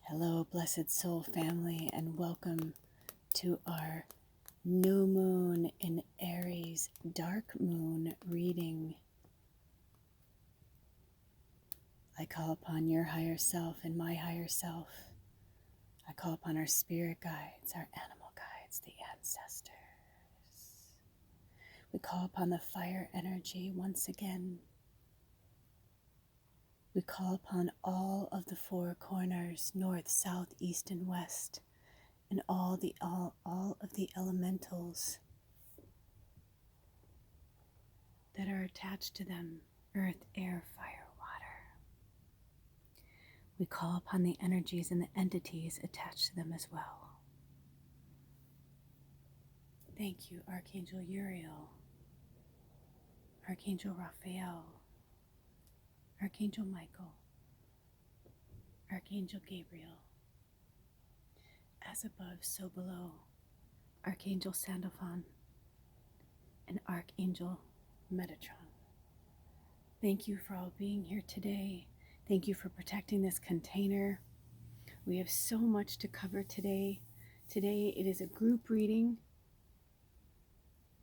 Hello, blessed soul family, and welcome to our new moon in Aries dark moon reading. I call upon your higher self and my higher self. I call upon our spirit guides, our animal guides, the ancestors. We call upon the fire energy once again. We call upon all of the four corners, north, south, east, and west, and all of the elementals that are attached to them, earth, air, fire, water. We call upon the energies and the entities attached to them as well. Thank you, Archangel Uriel, Archangel Raphael, Archangel Michael, Archangel Gabriel. As above, so below, Archangel Sandalphon, and Archangel Metatron. Thank you for all being here today. Thank you for protecting this container. We have so much to cover today. Today it is a group reading.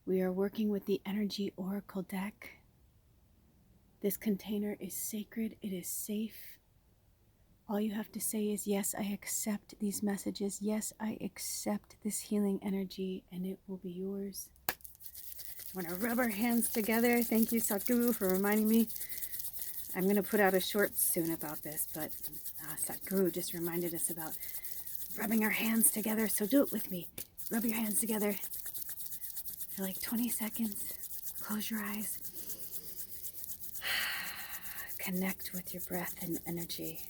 We are working with the Energy Oracle deck. This container is sacred. It is safe. All you have to say is, yes, I accept these messages. Yes, I accept this healing energy, and it will be yours. I want to rub our hands together. Thank you, Satguru, for reminding me. I'm going to put out a short soon about this, but Satguru just reminded us about rubbing our hands together, so do it with me. Rub your hands together for like 20 seconds. Close your eyes. Connect with your breath and energy.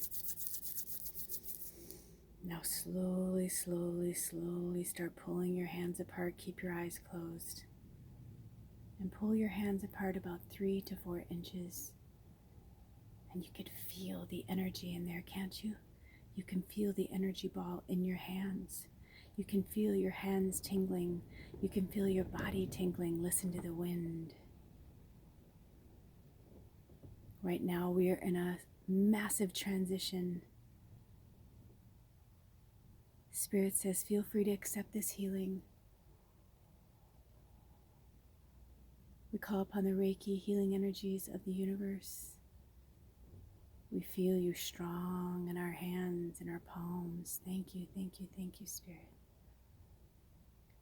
Now slowly, slowly, slowly start pulling your hands apart. Keep your eyes closed. And pull your hands apart about 3 to 4 inches. And you could feel the energy in there, can't you? You can feel the energy ball in your hands. You can feel your hands tingling. You can feel your body tingling. Listen to the wind. Right now we are in a massive transition. Spirit says, feel free to accept this healing. We call upon the Reiki healing energies of the universe. We feel you strong in our hands and our palms. Thank you, thank you, thank you, Spirit.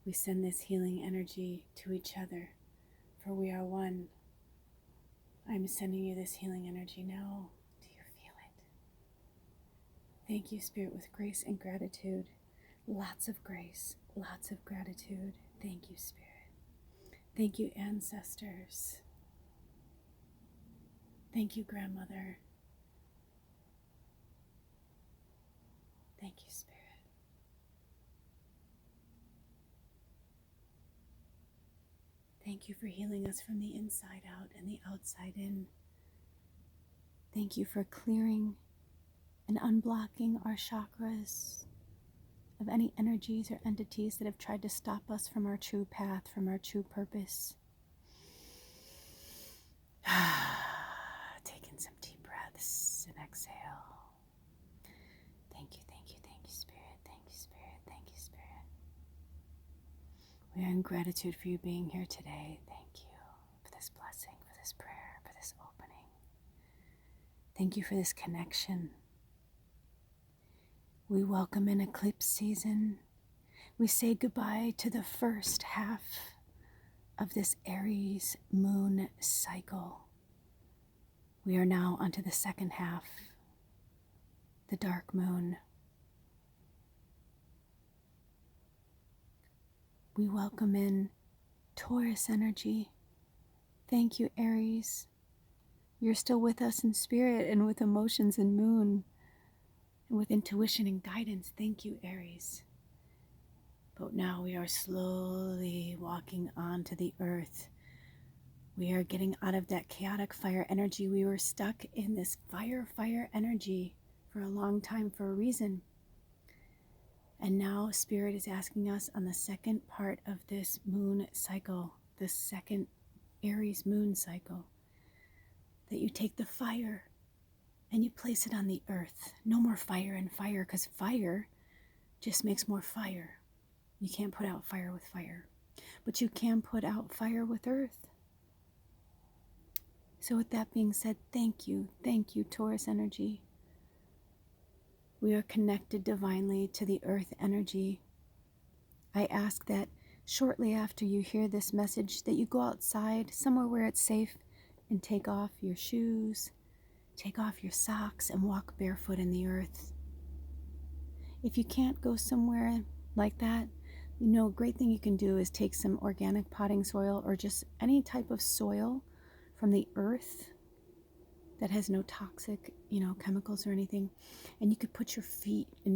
We send this healing energy to each other, for we are one. I'm sending you this healing energy now. Do you feel it? Thank you, Spirit, with grace and gratitude. Lots of grace, lots of gratitude. Thank you, Spirit. Thank you, ancestors. Thank you, grandmother. Thank you, Spirit. Thank you for healing us from the inside out and the outside in. Thank you for clearing and unblocking our chakras of any energies or entities that have tried to stop us from our true path, from our true purpose. Take in some deep breaths and exhale. Thank you, thank you, thank you, Spirit. Thank you, Spirit. Thank you, Spirit. We are in gratitude for you being here today. Thank you for this blessing, for this prayer, for this opening. Thank you for this connection. We welcome an eclipse season. We say goodbye to the first half of this Aries moon cycle. We are now onto the second half, the dark moon. We welcome in Taurus energy. Thank you, Aries. You're still with us in spirit and with emotions and moon and with intuition and guidance. Thank you, Aries. But now we are slowly walking onto the earth. We are getting out of that chaotic fire energy. We were stuck in this fire energy for a long time for a reason. And now Spirit is asking us on the second part of this moon cycle, this second Aries moon cycle, that you take the fire and you place it on the earth. No more fire and fire, because fire just makes more fire. You can't put out fire with fire, but you can put out fire with earth. So with that being said, thank you, Taurus energy. We are connected divinely to the earth energy. I ask that shortly after you hear this message, that you go outside somewhere where it's safe and take off your shoes, take off your socks, and walk barefoot in the earth. If you can't go somewhere like that, a great thing you can do is take some organic potting soil or just any type of soil from the earth that has no toxic, chemicals or anything. And you could put your feet in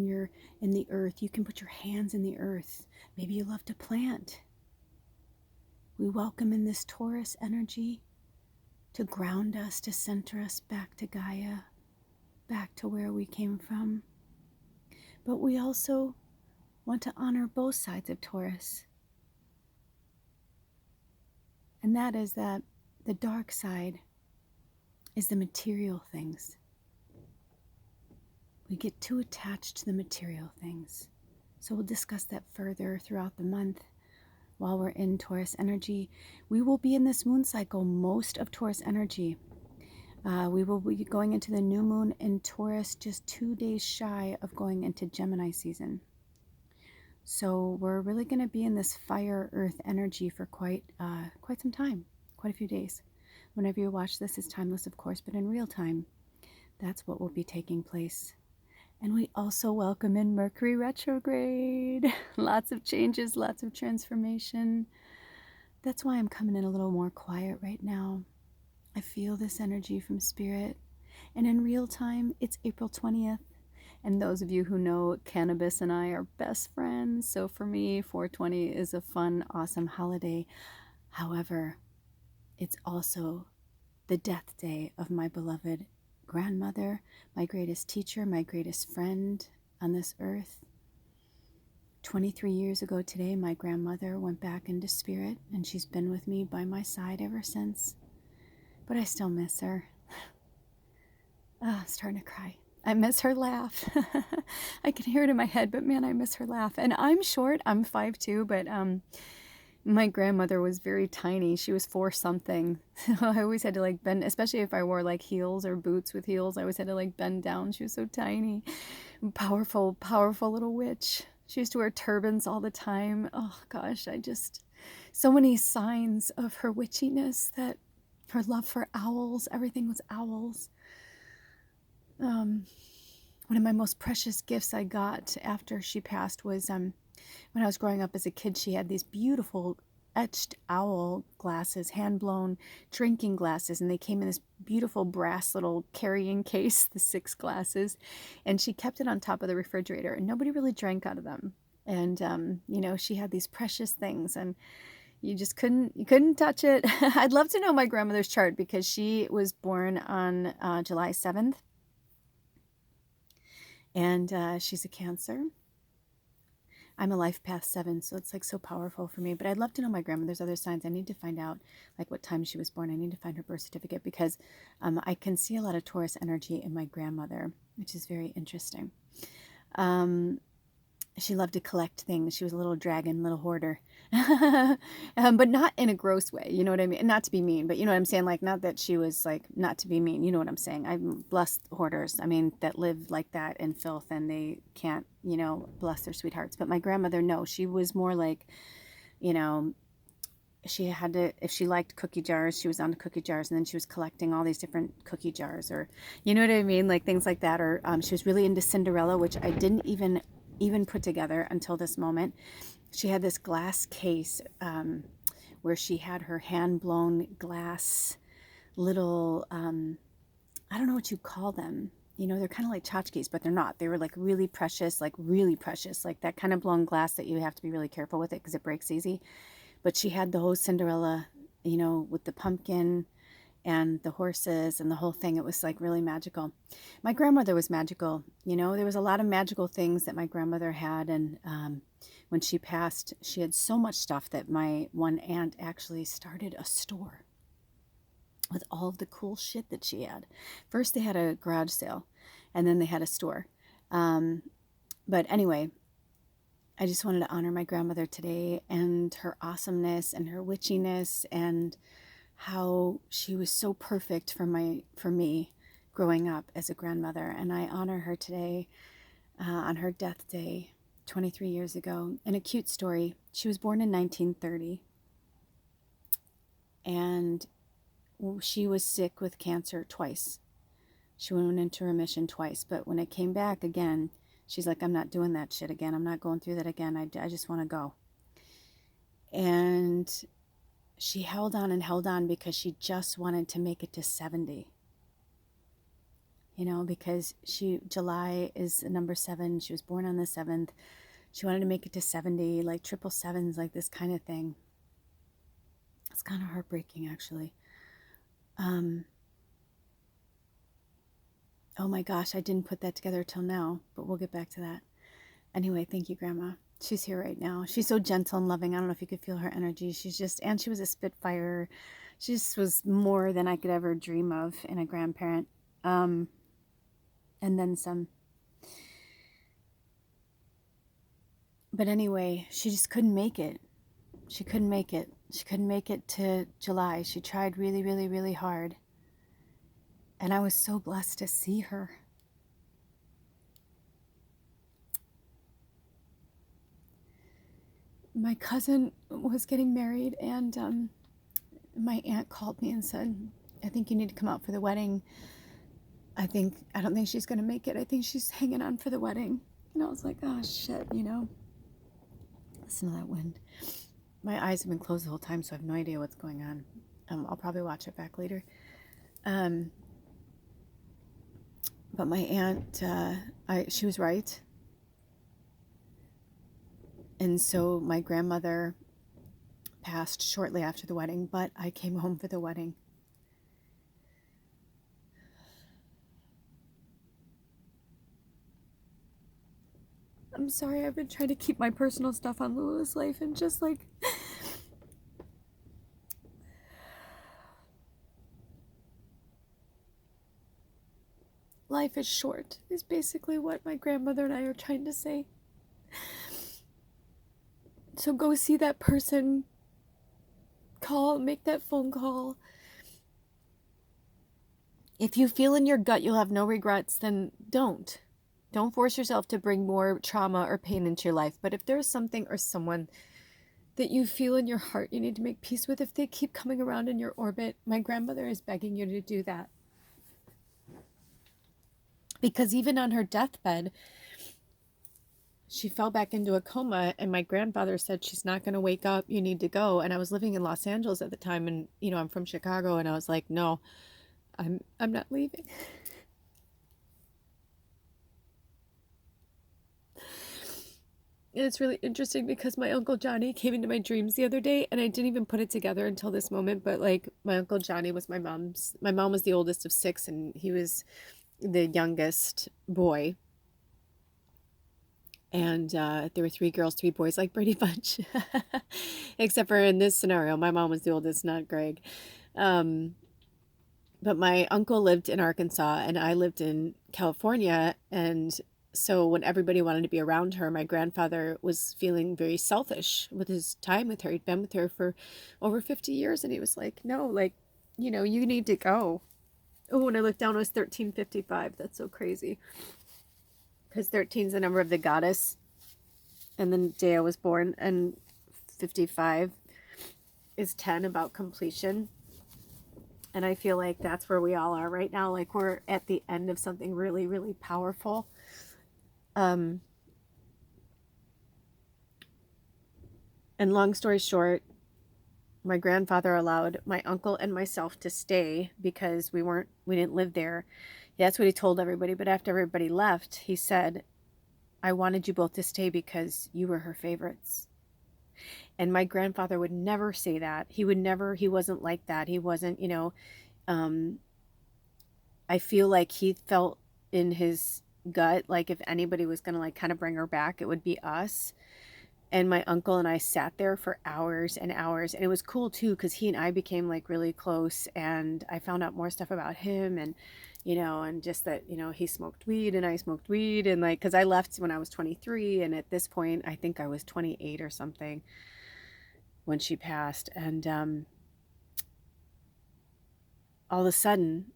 the earth. You can put your hands in the earth. Maybe you love to plant. We welcome in this Taurus energy to ground us, to center us back to Gaia, back to where we came from. But we also want to honor both sides of Taurus. And that is that the dark side is the material things. We get too attached to the material things. So we'll discuss that further throughout the month while we're in Taurus energy. We will be in this moon cycle most of Taurus energy. We will be going into the new moon in Taurus just 2 days shy of going into Gemini season. So we're really going to be in this fire earth energy for quite some time, quite a few days. Whenever you watch this, it's timeless, of course, but in real time, that's what will be taking place. And we also welcome in Mercury retrograde. Lots of changes, lots of transformation. That's why I'm coming in a little more quiet right now. I feel this energy from Spirit. And in real time, it's April 20th. And those of you who know, cannabis and I are best friends. So for me, 420 is a fun, awesome holiday. However, it's also the death day of my beloved grandmother, my greatest teacher, my greatest friend on this earth. 23 years ago today, my grandmother went back into spirit, and she's been with me by my side ever since. But I still miss her. I'm starting to cry. I miss her laugh. I can hear it in my head, but man, I miss her laugh. And I'm short. I'm 5'2", but my grandmother was very tiny. She was 4 something. I always had to bend, especially if I wore heels or boots with heels. I always had to bend down. She was so tiny. Powerful, powerful little witch. She used to wear turbans all the time. Oh gosh, so many signs of her witchiness, that her love for owls, everything was owls. One of my most precious gifts I got after she passed was when I was growing up as a kid, she had these beautiful etched owl glasses, hand-blown drinking glasses, and they came in this beautiful brass little carrying case, the 6 glasses, and she kept it on top of the refrigerator, and nobody really drank out of them. And she had these precious things, and you couldn't touch it. I'd love to know my grandmother's chart, because she was born on July 7th, and she's a Cancer. I'm a life path 7, so it's so powerful for me. But I'd love to know my grandmother's other signs. I need to find out what time she was born. I need to find her birth certificate, because I can see a lot of Taurus energy in my grandmother, which is very interesting. She loved to collect things. She was a little dragon, little hoarder, but not in a gross way. You know what I mean? Not to be mean, but you know what I'm saying? Not that she was not to be mean. You know what I'm saying? I'm blessed hoarders. I mean, that live like that in filth, and they can't, bless their sweethearts. But my grandmother, no, she was more she had to, if she liked cookie jars, she was on the cookie jars, and then she was collecting all these different cookie jars, or, you know what I mean? Things like that. Or she was really into Cinderella, which I didn't even put together until this moment. She had this glass case where she had her hand-blown glass little, I don't know what you call them. They're kind of like tchotchkes, but they're not. They were really precious, that kind of blown glass that you have to be really careful with it because it breaks easy. But she had the whole Cinderella, with the pumpkin and the horses and the whole thing. It was really magical. My grandmother was magical. There was a lot of magical things that my grandmother had. And when she passed, she had so much stuff that my one aunt actually started a store. with all of the cool shit that she had. First, they had a garage sale, and then they had a store. But anyway, I just wanted to honor my grandmother today and her awesomeness and her witchiness and how she was so perfect for me growing up as a grandmother. And I honor her today on her death day 23 years ago. And a cute story, she was born in 1930 and she was sick with cancer twice. She went into remission twice, but when it came back again, she's like, I'm not doing that shit again. I'm not going through that again. I just want to go. And she held on and held on because she just wanted to make it to 70. Because July is number 7. She was born on the 7th. She wanted to make it to 70, like triple sevens, like this kind of thing. It's kind of heartbreaking, actually. Oh my gosh, I didn't put that together till now, but we'll get back to that. Anyway, thank you, Grandma. She's here right now. She's so gentle and loving. I don't know if you could feel her energy. And she was a Spitfire. She just was more than I could ever dream of in a grandparent. And then some. But anyway, she just couldn't make it. She couldn't make it. She couldn't make it to July. She tried really, really, really hard. And I was so blessed to see her. My cousin was getting married, and my aunt called me and said, I think you need to come out for the wedding. I don't think she's going to make it. I think she's hanging on for the wedding. And I was like, oh, shit, Listen to that wind. My eyes have been closed the whole time, so I have no idea what's going on. I'll probably watch it back later. But my aunt, she was right. And so my grandmother passed shortly after the wedding, but I came home for the wedding. I'm sorry, I've been trying to keep my personal stuff on Lula's life and just like... Life is short, is basically what my grandmother and I are trying to say. So go see that person. Make that phone call. If you feel in your gut you'll have no regrets, then don't. Don't force yourself to bring more trauma or pain into your life. But if there's something or someone that you feel in your heart you need to make peace with, if they keep coming around in your orbit, my grandmother is begging you to do that. Because even on her deathbed, she fell back into a coma, and my grandfather said, she's not going to wake up. You need to go. And I was living in Los Angeles at the time, and I'm from Chicago, and I was like, no, I'm not leaving. And it's really interesting because my Uncle Johnny came into my dreams the other day, and I didn't even put it together until this moment, but like my Uncle Johnny was my mom was the oldest of 6, and he was the youngest boy. And there were 3 girls, 3 boys, like Brady Bunch. Except for in this scenario, my mom was the oldest, not Greg. But my uncle lived in Arkansas and I lived in California. And so when everybody wanted to be around her, my grandfather was feeling very selfish with his time with her. He'd been with her for over 50 years. And he was like, no, like, you need to go. Oh, when I looked down, it was 1355. That's so crazy. Because 13 is the number of the goddess. And then day I was born. And 55 is 10, about completion. And I feel like that's where we all are right now. Like we're at the end of something really, really powerful. And long story short, my grandfather allowed my uncle and myself to stay because we didn't live there. That's what he told everybody. But after everybody left, he said, I wanted you both to stay because you were her favorites. And my grandfather would never say that. He wasn't like that. He wasn't, I feel like he felt in his gut, like if anybody was going to like kind of bring her back, it would be us. And my uncle and I sat there for hours and hours. And it was cool too, because he and I became like really close. And I found out more stuff about him and, and just that, he smoked weed and I smoked weed. And like, because I left when I was 23. And at this point, I think I was 28 or something when she passed. And all of a sudden,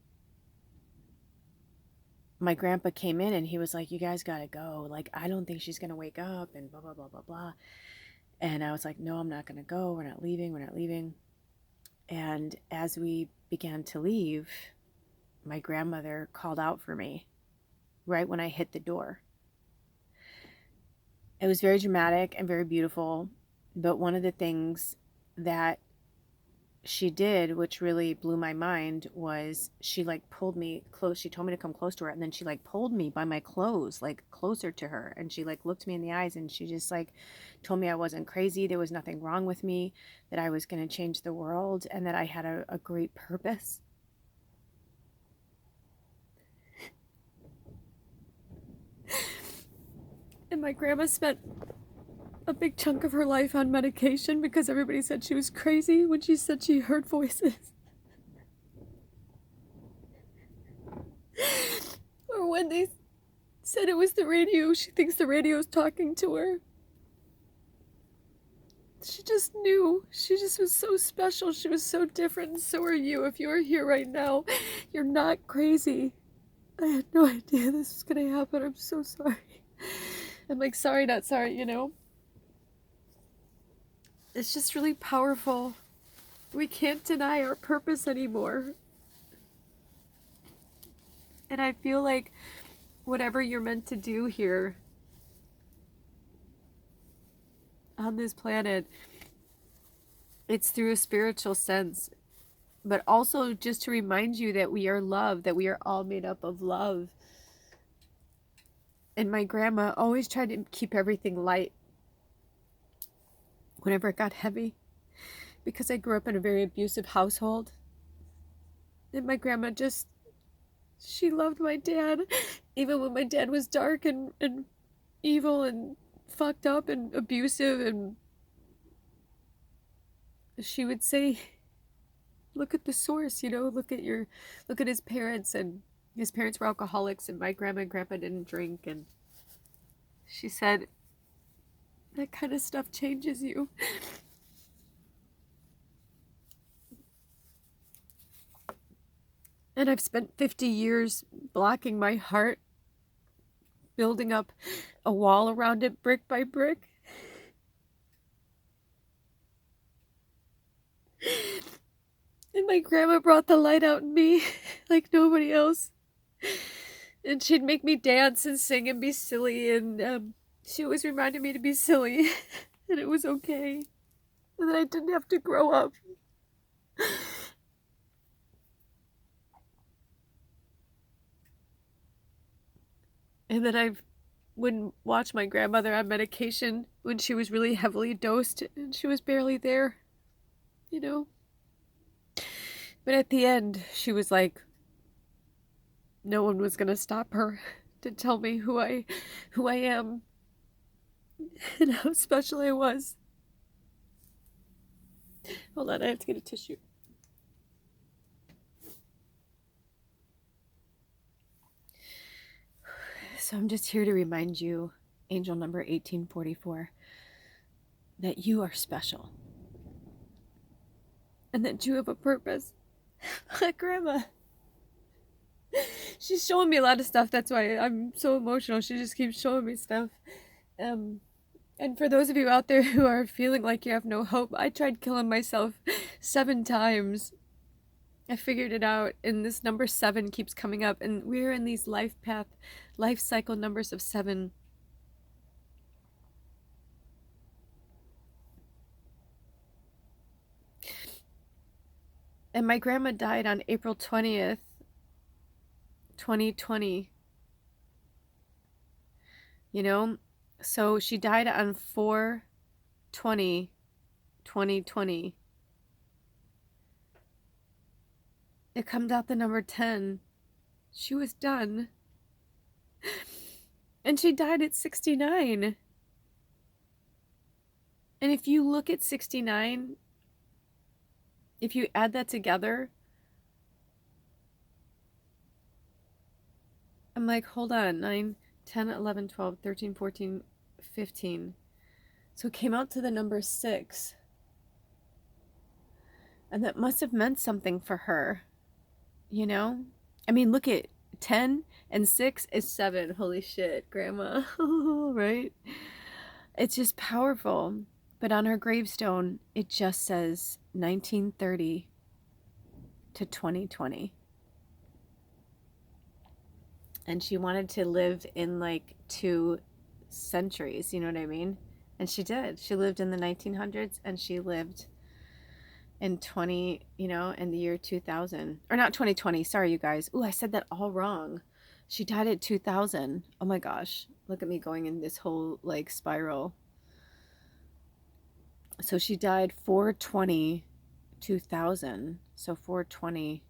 my grandpa came in and he was like, "You guys got to go. Like, I don't think she's going to wake up," and blah, blah, blah, blah, blah. And I was like, "No, I'm not going to go. We're not leaving. We're not leaving." And as we began to leave, my grandmother called out for me right when I hit the door. It was very dramatic and very beautiful. But one of the things that she did, which really blew my mind, was she like pulled me close. She told me to come close to her, and then she like pulled me by my clothes, like closer to her, and she like looked me in the eyes, and she just like told me I wasn't crazy, there was nothing wrong with me, that I was going to change the world, and that I had a great purpose. And my grandma spent a big chunk of her life on medication because everybody said she was crazy when she said she heard voices. Or when they said it was the radio, she thinks the radio's talking to her. She just knew. She just was so special. She was so different, and so are you. If you are here right now, you're not crazy. I had no idea this was going to happen. I'm so sorry. I'm like, sorry, not sorry, It's just really powerful. We can't deny our purpose anymore. And I feel like whatever you're meant to do here on this planet, it's through a spiritual sense, but also just to remind you that we are love, that we are all made up of love. And my grandma always tried to keep everything light whenever it got heavy, because I grew up in a very abusive household. And my grandma she loved my dad, even when my dad was dark and evil and fucked up and abusive. And she would say, look at the source, look at his parents, and his parents were alcoholics, and my grandma and grandpa didn't drink. And she said, that kind of stuff changes you. And I've spent 50 years blocking my heart, building up a wall around it brick by brick. And my grandma brought the light out in me like nobody else. And she'd make me dance and sing and be silly. And she always reminded me to be silly. And it was okay. And that I didn't have to grow up. And that I wouldn't watch my grandmother on medication when she was really heavily dosed and she was barely there, But at the end, she was like, no one was going to stop her to tell me who I am and how special I was. Hold on, I have to get a tissue. So I'm just here to remind you, angel number 1844, that you are special. And that you have a purpose. Grandma. She's showing me a lot of stuff. That's why I'm so emotional. She just keeps showing me stuff. And for those of you out there who are feeling like you have no hope, I tried killing myself 7 times. I figured it out, and this number 7 keeps coming up, and we're in these life cycle numbers of 7. And my grandma died on April 20th, 2020. So she died on 4/20/2020. It comes out the number 10. She was done. And she died at 69. And if you look at 69, if you add that together, I'm like, hold on, 9, 10, 11, 12, 13, 14, 15. So it came out to the number 6. And that must have meant something for her, you know? I mean, look at 10 and 6 is 7. Holy shit, grandma, right? It's just powerful. But on her gravestone, it just says 1930 to 2020. And she wanted to live in like 2 centuries, you know what I mean? And she did. She lived in the 1900s and she lived in in the year 2000. Or not 2020, sorry you guys. Ooh, I said that all wrong. She died at 2000. Oh my gosh. Look at me going in this whole like spiral. So she died 4/20 2000. So 4/20.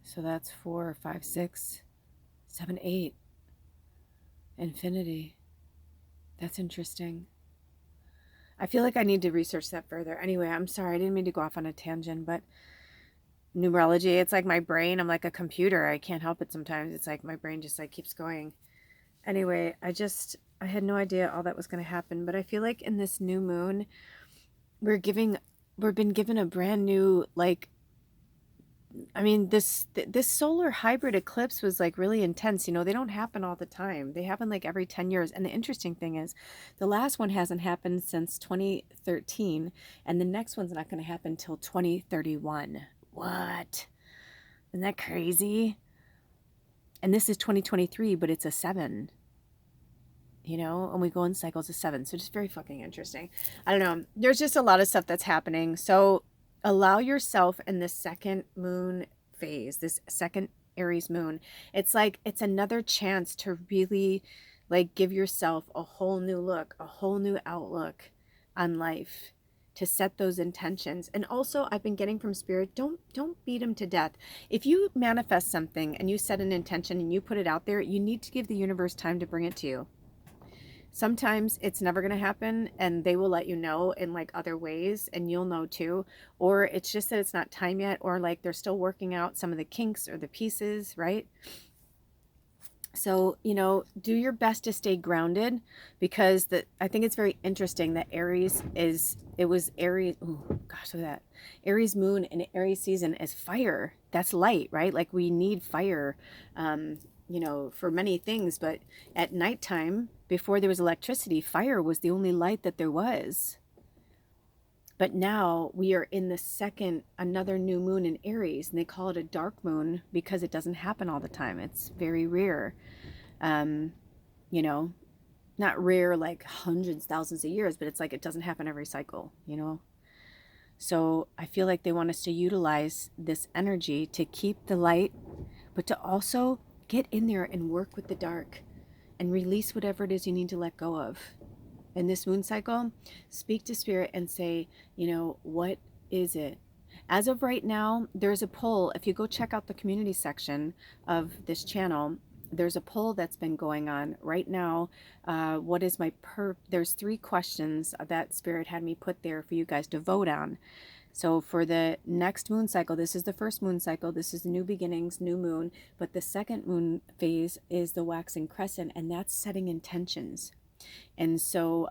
So that's 4, 5, 6, 7, 8. Infinity. That's interesting. I feel like I need to research that further. Anyway, I'm sorry. I didn't mean to go off on a tangent, but numerology, it's like my brain. I'm like a computer. I can't help it sometimes. It's like my brain just like keeps going. Anyway, I had no idea all that was going to happen, but I feel like in this new moon, we've been given a brand new, like, I mean, this solar hybrid eclipse was like really intense. You know, they don't happen all the time. They happen like every 10 years. And the interesting thing is, the last one hasn't happened since 2013, and the next one's not going to happen till 2031. What? Isn't that crazy? And this is 2023, but it's a 7. You know, and we go in cycles of 7. So just very fucking interesting. I don't know. There's just a lot of stuff that's happening. So allow yourself in this second moon phase, this second Aries moon. It's like it's another chance to really like give yourself a whole new look, a whole new outlook on life, to set those intentions. And also, I've been getting from spirit, don't beat them to death. If you manifest something and you set an intention and you put it out there, you need to give the universe time to bring it to you. Sometimes it's never going to happen and they will let you know in like other ways and you'll know too. Or it's just that it's not time yet, or like they're still working out some of the kinks or the pieces, right? So, you know, do your best to stay grounded, because I think it's very interesting that Aries was Aries. Oh gosh, look at that. Aries moon and Aries season is fire. That's light, right? Like we need fire, you know, for many things. But at nighttime, before there was electricity, fire was the only light that there was. But now we are in another new moon in Aries, and they call it a dark moon because it doesn't happen all the time. It's very rare. You know, not rare like hundreds, thousands of years, but it's like it doesn't happen every cycle, you know? So I feel like they want us to utilize this energy to keep the light, but to also get in there and work with the dark and release whatever it is you need to let go of. In this moon cycle, speak to spirit and say, you know, what is it? As of right now, there's a poll. If you go check out the community section of this channel, there's a poll that's been going on right now. What is there's 3 questions that spirit had me put there for you guys to vote on. So for the next moon cycle, this is the first moon cycle, this is the new beginnings, new moon, but the second moon phase is the waxing crescent, and that's setting intentions. And so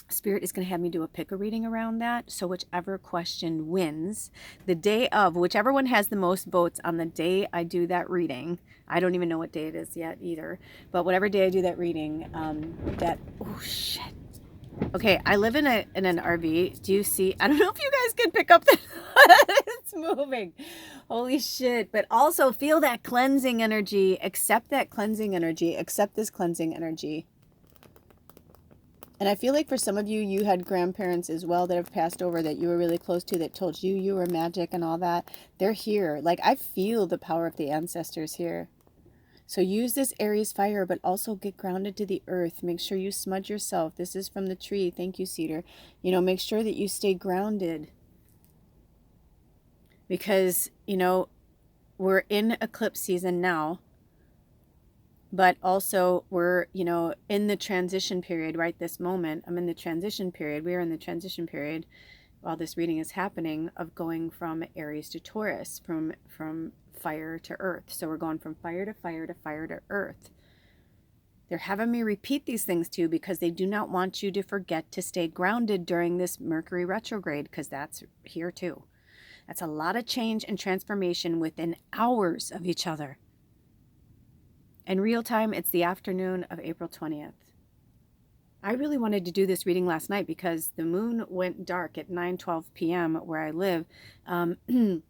spirit is going to have me do a pick a reading around that. So whichever question wins, the day of, whichever one has the most votes on the day I do that reading, I don't even know what day it is yet either, but whatever day I do that reading, oh shit. Okay, I live in an RV. Do you see? I don't know if you guys can pick up that it's moving. Holy shit. But also feel that cleansing energy. Accept that cleansing energy. Accept this cleansing energy. And I feel like for some of you, you had grandparents as well that have passed over that you were really close to, that told you you were magic and all that. They're here. Like, I feel the power of the ancestors here. So use this Aries fire, but also get grounded to the earth. Make sure you smudge yourself. This is from the tree. Thank you, Cedar. You know, make sure that you stay grounded. Because, you know, we're in eclipse season now. but also we're, you know, in the transition period right this moment. I'm in the transition period. We are in the transition period while this reading is happening of going from Aries to Taurus, from fire to earth. So we're going from fire to fire to fire to earth. They're having me repeat these things to you because they do not want you to forget to stay grounded during this Mercury retrograde, because that's here too. That's a lot of change and transformation within hours of each other. In real time, it's the afternoon of April 20th. I really wanted to do this reading last night because the moon went dark at 9:12 p.m. where I live. And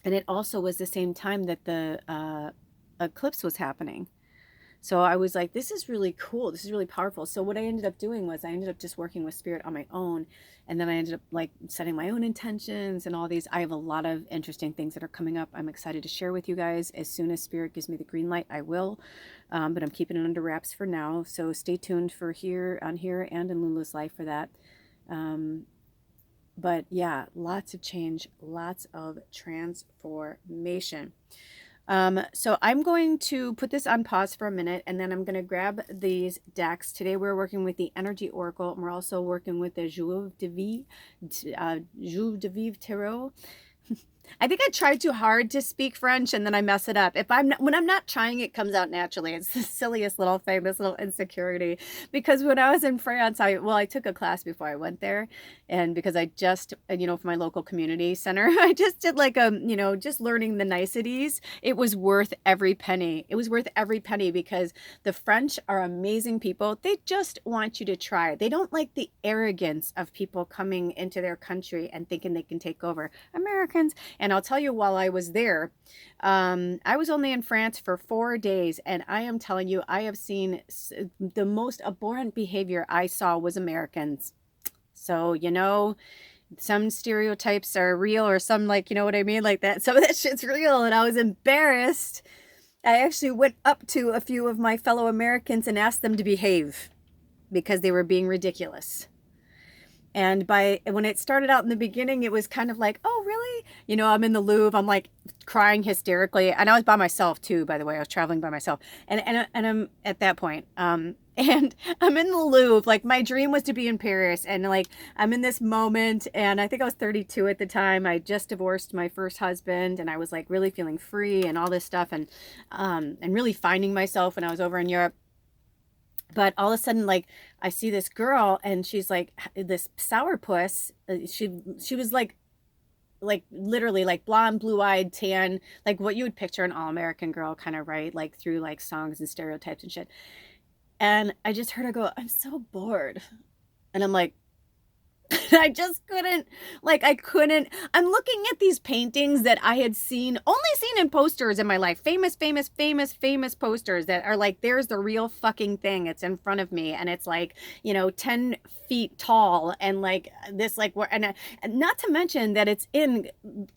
it also was the same time that the eclipse was happening. So I was like, this is really cool. This is really powerful. So what I ended up doing was I ended up just working with spirit on my own. And then I ended up like setting my own intentions and all these. I have a lot of interesting things that are coming up. I'm excited to share with you guys. As soon as spirit gives me the green light, I will. But I'm keeping it under wraps for now. So stay tuned for here and in Lula's life for that. But yeah, lots of change, lots of transformation. So I'm going to put this on pause for a minute, and then I'm going to grab these decks. Today we're working with the Energy Oracle, and we're also working with the Jour de Vivre Tarot. I think I try too hard to speak French and then I mess it up. When I'm not trying, it comes out naturally. It's the silliest little famous little insecurity. Because when I was in France, I took a class before I went there, and because I just, for my local community center, I just did like just learning the niceties. It was worth every penny. It was worth every penny because the French are amazing people. They just want you to try. They don't like the arrogance of people coming into their country and thinking they can take over Americans. And I'll tell you, while I was there, I was only in France for 4 days, and I am telling you, I have seen the most abhorrent behavior I saw was Americans. So, some stereotypes are real, or some, like, you know what I mean? Like that. Some of that shit's real, and I was embarrassed. I actually went up to a few of my fellow Americans and asked them to behave because they were being ridiculous. And when it started out in the beginning, it was kind of like, oh, really? I'm in the Louvre. I'm like crying hysterically. And I was by myself too, by the way. I was traveling by myself. And I'm at that point. And I'm in the Louvre. Like, my dream was to be in Paris. And like, I'm in this moment. And I think I was 32 at the time. I just divorced my first husband. And I was like really feeling free and all this stuff. And really finding myself when I was over in Europe. But all of a sudden, like, I see this girl, and she's like this sourpuss. She was like literally like blonde, blue-eyed, tan, like what you would picture an all-American girl, kind of, right? Like through like songs and stereotypes and shit. And I just heard her go, "I'm so bored," and I'm like, I just couldn't, I'm looking at these paintings that I had only seen in posters in my life. Famous posters that are like, there's the real fucking thing. It's in front of me. And it's like, 10 feet tall. And like this, like, and not to mention that it's in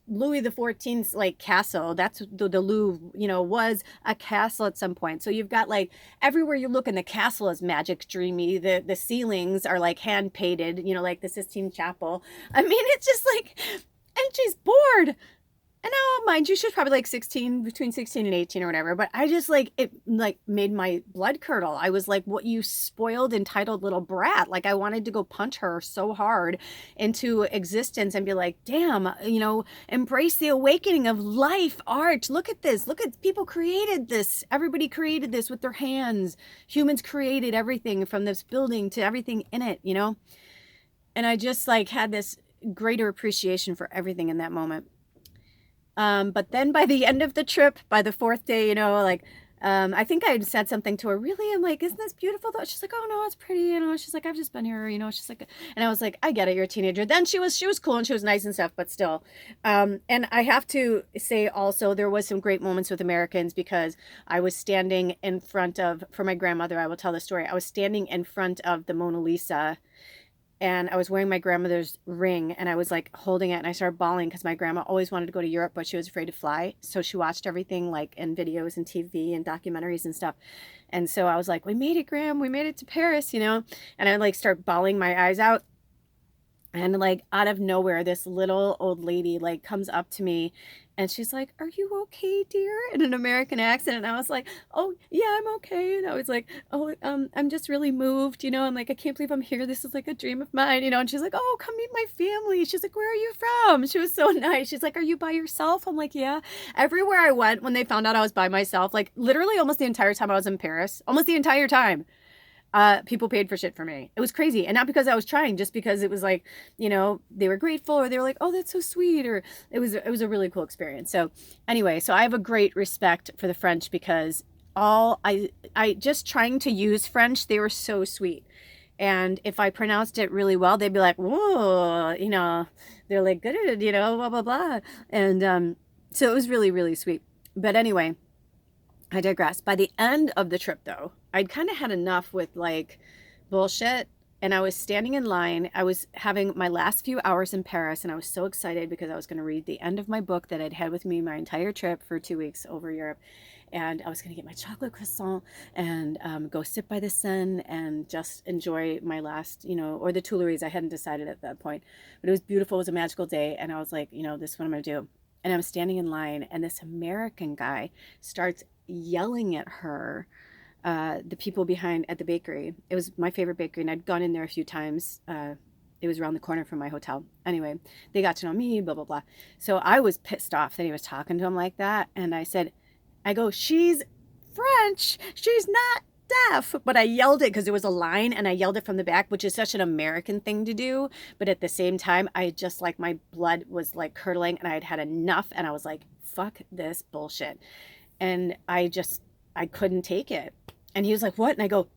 Louis XIV's like castle. That's the Louvre, was a castle at some point. So you've got like everywhere you look in the castle is magic, dreamy. The ceilings are like hand painted, like the Sistine Chapel. I mean, it's just like, and she's bored. And now, mind you, she's probably like 16, between 16 and 18 or whatever. But I just it made my blood curdle. I was like, what, you spoiled, entitled little brat. Like, I wanted to go punch her so hard into existence and be like, damn, embrace the awakening of life, art. Look at this. Look at, people created this. Everybody created this with their hands. Humans created everything from this building to everything in it, And I just like had this greater appreciation for everything in that moment. But then by the end of the trip, by the 4th day, I think I had said something to her. Really? I'm like, isn't this beautiful though? She's like, oh no, it's pretty. She's like, I've just been here, she's like, and I was like, I get it. You're a teenager. Then she was cool and she was nice and stuff, but still. And I have to say also, there was some great moments with Americans because I was standing in front of, for my grandmother, I will tell the story. I was standing in front of the Mona Lisa, and I was wearing my grandmother's ring, and I was like holding it, and I started bawling because my grandma always wanted to go to Europe, but she was afraid to fly. So she watched everything like in videos and TV and documentaries and stuff. And so I was like, we made it, Gram. We made it to Paris, And I like start bawling my eyes out. And like out of nowhere, this little old lady like comes up to me and she's like, "Are you okay, dear?" in an American accent. And I was like, "Oh, yeah, I'm okay." And I was like, "Oh, I'm just really moved, you know. I'm like, I can't believe I'm here. This is like a dream of mine, you know." And she's like, "Oh, come meet my family." She's like, "Where are you from?" She was so nice. She's like, "Are you by yourself?" I'm like, "Yeah." Everywhere I went, when they found out I was by myself, like literally almost the entire time I was in Paris, almost the entire time, people paid for shit for me. It was crazy. And not because I was trying, just because it was like, you know, they were grateful, or they were like, "Oh, that's so sweet," or it was a really cool experience. So anyway, so I have a great respect for the French, because I just trying to use French, they were so sweet. And if I pronounced it really well, they'd be like, "Whoa," you know, they're like, "Good," you know, blah blah blah. And so it was really, really sweet. But anyway, I digress. By the end of the trip, though, I'd kind of had enough with like bullshit. And I was standing in line. I was having my last few hours in Paris, and I was so excited because I was going to read the end of my book that I'd had with me my entire trip for 2 weeks over Europe. And I was going to get my chocolate croissant and go sit by the Seine and just enjoy my last, you know, or the Tuileries. I hadn't decided at that point. But it was beautiful. It was a magical day. And I was like, you know, this is what I'm going to do. And I'm standing in line, and this American guy starts yelling at her, the people behind at the bakery. It was my favorite bakery, and I'd gone in there a few times. It was around the corner from my hotel. Anyway, they got to know me, blah, blah, blah. So I was pissed off that he was talking to him like that. And I go, "She's French. She's not deaf." But I yelled it because there was a line, and I yelled it from the back, which is such an American thing to do. But at the same time, I just like my blood was like curdling, and I had had enough. And I was like, "Fuck this bullshit." And I couldn't take it. And he was like, "What?" And I go,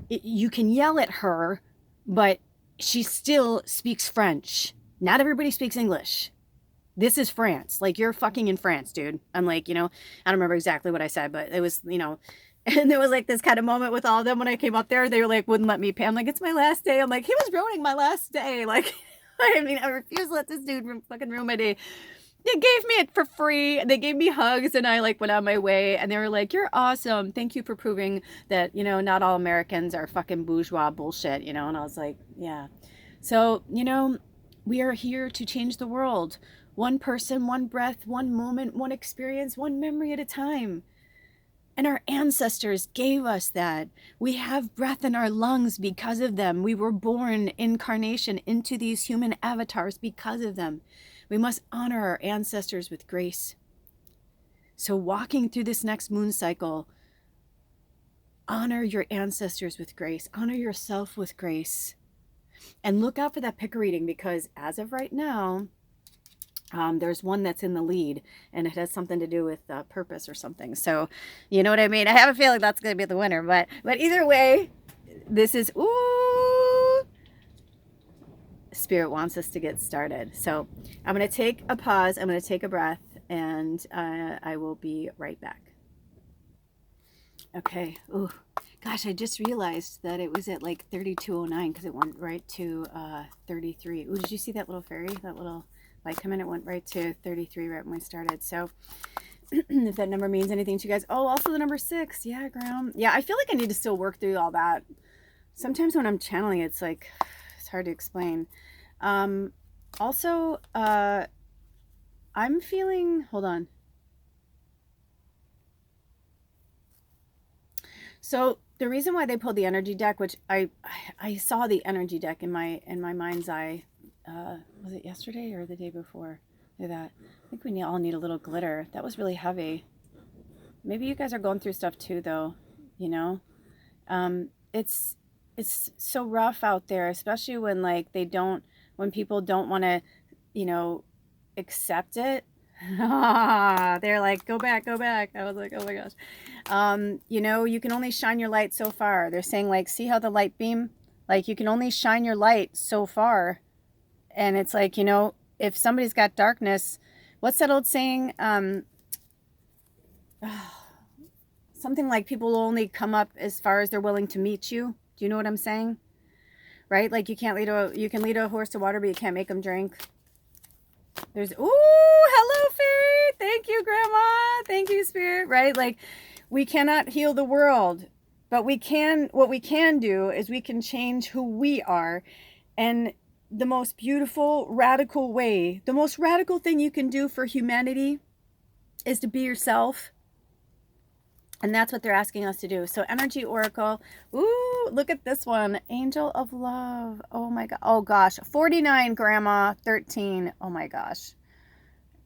"You can yell at her, but she still speaks French. Not everybody speaks English. This is France. Like, you're fucking in France, dude." I'm like, you know, I don't remember exactly what I said, but it was, you know, and there was like this kind of moment with all of them when I came up there. They were like, wouldn't let me pay. I'm like, "It's my last day." I'm like, he was ruining my last day. Like, I mean, I refuse to let this dude fucking ruin my day. They gave me it for free. They gave me hugs, and I like went on my way, and they were like, "You're awesome. Thank you for proving that, you know, not all Americans are fucking bourgeois bullshit," you know? And I was like, yeah. So, you know, we are here to change the world. One person, one breath, one moment, one experience, one memory at a time. And our ancestors gave us that. We have breath in our lungs because of them. We were born incarnation into these human avatars because of them. We must honor our ancestors with grace. So, walking through this next moon cycle, honor your ancestors with grace, honor yourself with grace, and look out for that picker reading, because as of right now, there's one that's in the lead, and it has something to do with purpose or something. So, you know what I mean? I have a feeling that's going to be the winner, but either way, this is, ooh, Spirit wants us to get started. So I'm going to take a pause. I'm going to take a breath, and I will be right back. Okay. Ooh, gosh, I just realized that it was at like 3209 because it went right to 33. Ooh, did you see that little fairy? That little light come in? It went right to 33 right when we started. So if that number means anything to you guys. Oh, also the number 6. Yeah, Graham. Yeah, I feel like I need to still work through all that. Sometimes when I'm channeling, it's like, it's hard to explain. Also, I'm feeling, hold on. So the reason why they pulled the energy deck, which I saw the energy deck in my mind's eye, was it yesterday or the day before? Look at that. I think we all need a little glitter. That was really heavy. Maybe you guys are going through stuff too, though. You know, it's so rough out there, especially when like when people don't want to, you know, accept it. They're like, go back, go back. I was like, oh my gosh. You know, you can only shine your light so far. They're saying like, see how the light beam, like you can only shine your light so far. And it's like, you know, if somebody's got darkness, what's that old saying? Something like people will only come up as far as they're willing to meet you. Do you know what I'm saying? Right? Like you can lead a horse to water, but you can't make them drink. There's, ooh, hello, Fairy. Thank you, Grandma. Thank you, Spirit. Right? Like, we cannot heal the world, but what we can do is we can change who we are. And the most beautiful, radical way. The most radical thing you can do for humanity is to be yourself. And that's what they're asking us to do. So Energy Oracle. Ooh, look at this one. Angel of Love. Oh my God. Oh gosh. 49, Grandma. 13. Oh my gosh.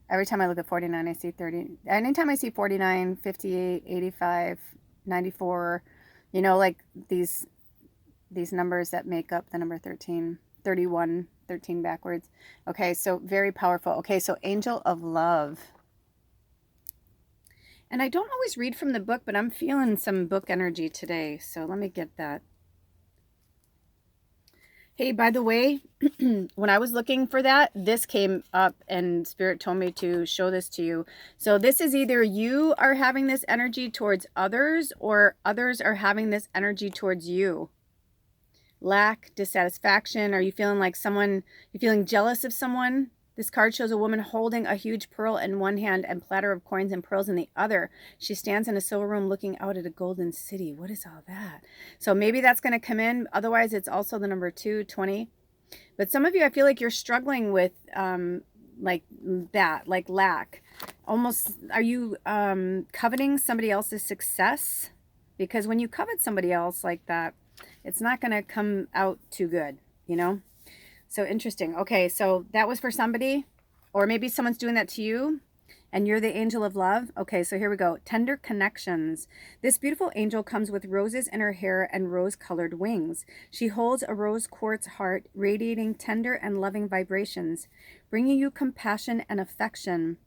Every time I look at 49, I see 30. Anytime I see 49, 58, 85, 94, you know, like these numbers that make up the number 13, 31, 13 backwards. Okay, so very powerful. Okay, so Angel of Love. And I don't always read from the book, but I'm feeling some book energy today. So let me get that. Hey, by the way, when I was looking for that, this came up and Spirit told me to show this to you. So this is either you are having this energy towards others or others are having this energy towards you. Lack, dissatisfaction. Are you feeling like you're feeling jealous of someone? This card shows a woman holding a huge pearl in one hand and platter of coins and pearls in the other. She stands in a silver room looking out at a golden city. What is all that? So maybe that's going to come in. Otherwise, it's also the number 220. But some of you, I feel like you're struggling with like that, like lack. Almost, are you coveting somebody else's success? Because when you covet somebody else like that, it's not going to come out too good, you know? So interesting. Okay, so that was for somebody, or maybe someone's doing that to you and you're the angel of love. Okay, so here we go. Tender connections. This beautiful angel comes with roses in her hair and rose-colored wings. She holds a rose quartz heart, radiating tender and loving vibrations, bringing you compassion and affection.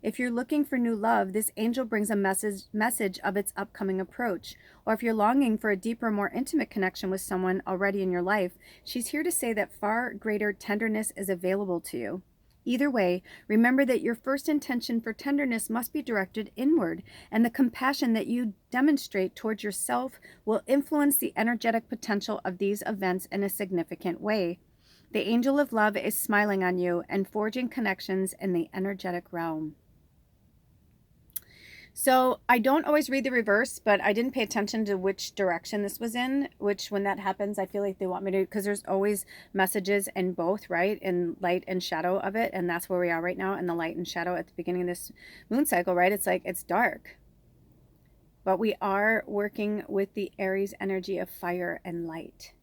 If you're looking for new love, this angel brings a message of its upcoming approach. Or if you're longing for a deeper, more intimate connection with someone already in your life, she's here to say that far greater tenderness is available to you. Either way, remember that your first intention for tenderness must be directed inward, and the compassion that you demonstrate towards yourself will influence the energetic potential of these events in a significant way. The angel of love is smiling on you and forging connections in the energetic realm. So I don't always read the reverse, but I didn't pay attention to which direction this was in, which when that happens, I feel like they want me to, because there's always messages in both, right? In light and shadow of it. And that's where we are right now in the light and shadow at the beginning of this moon cycle, right? It's like, it's dark. But we are working with the Aries energy of fire and light.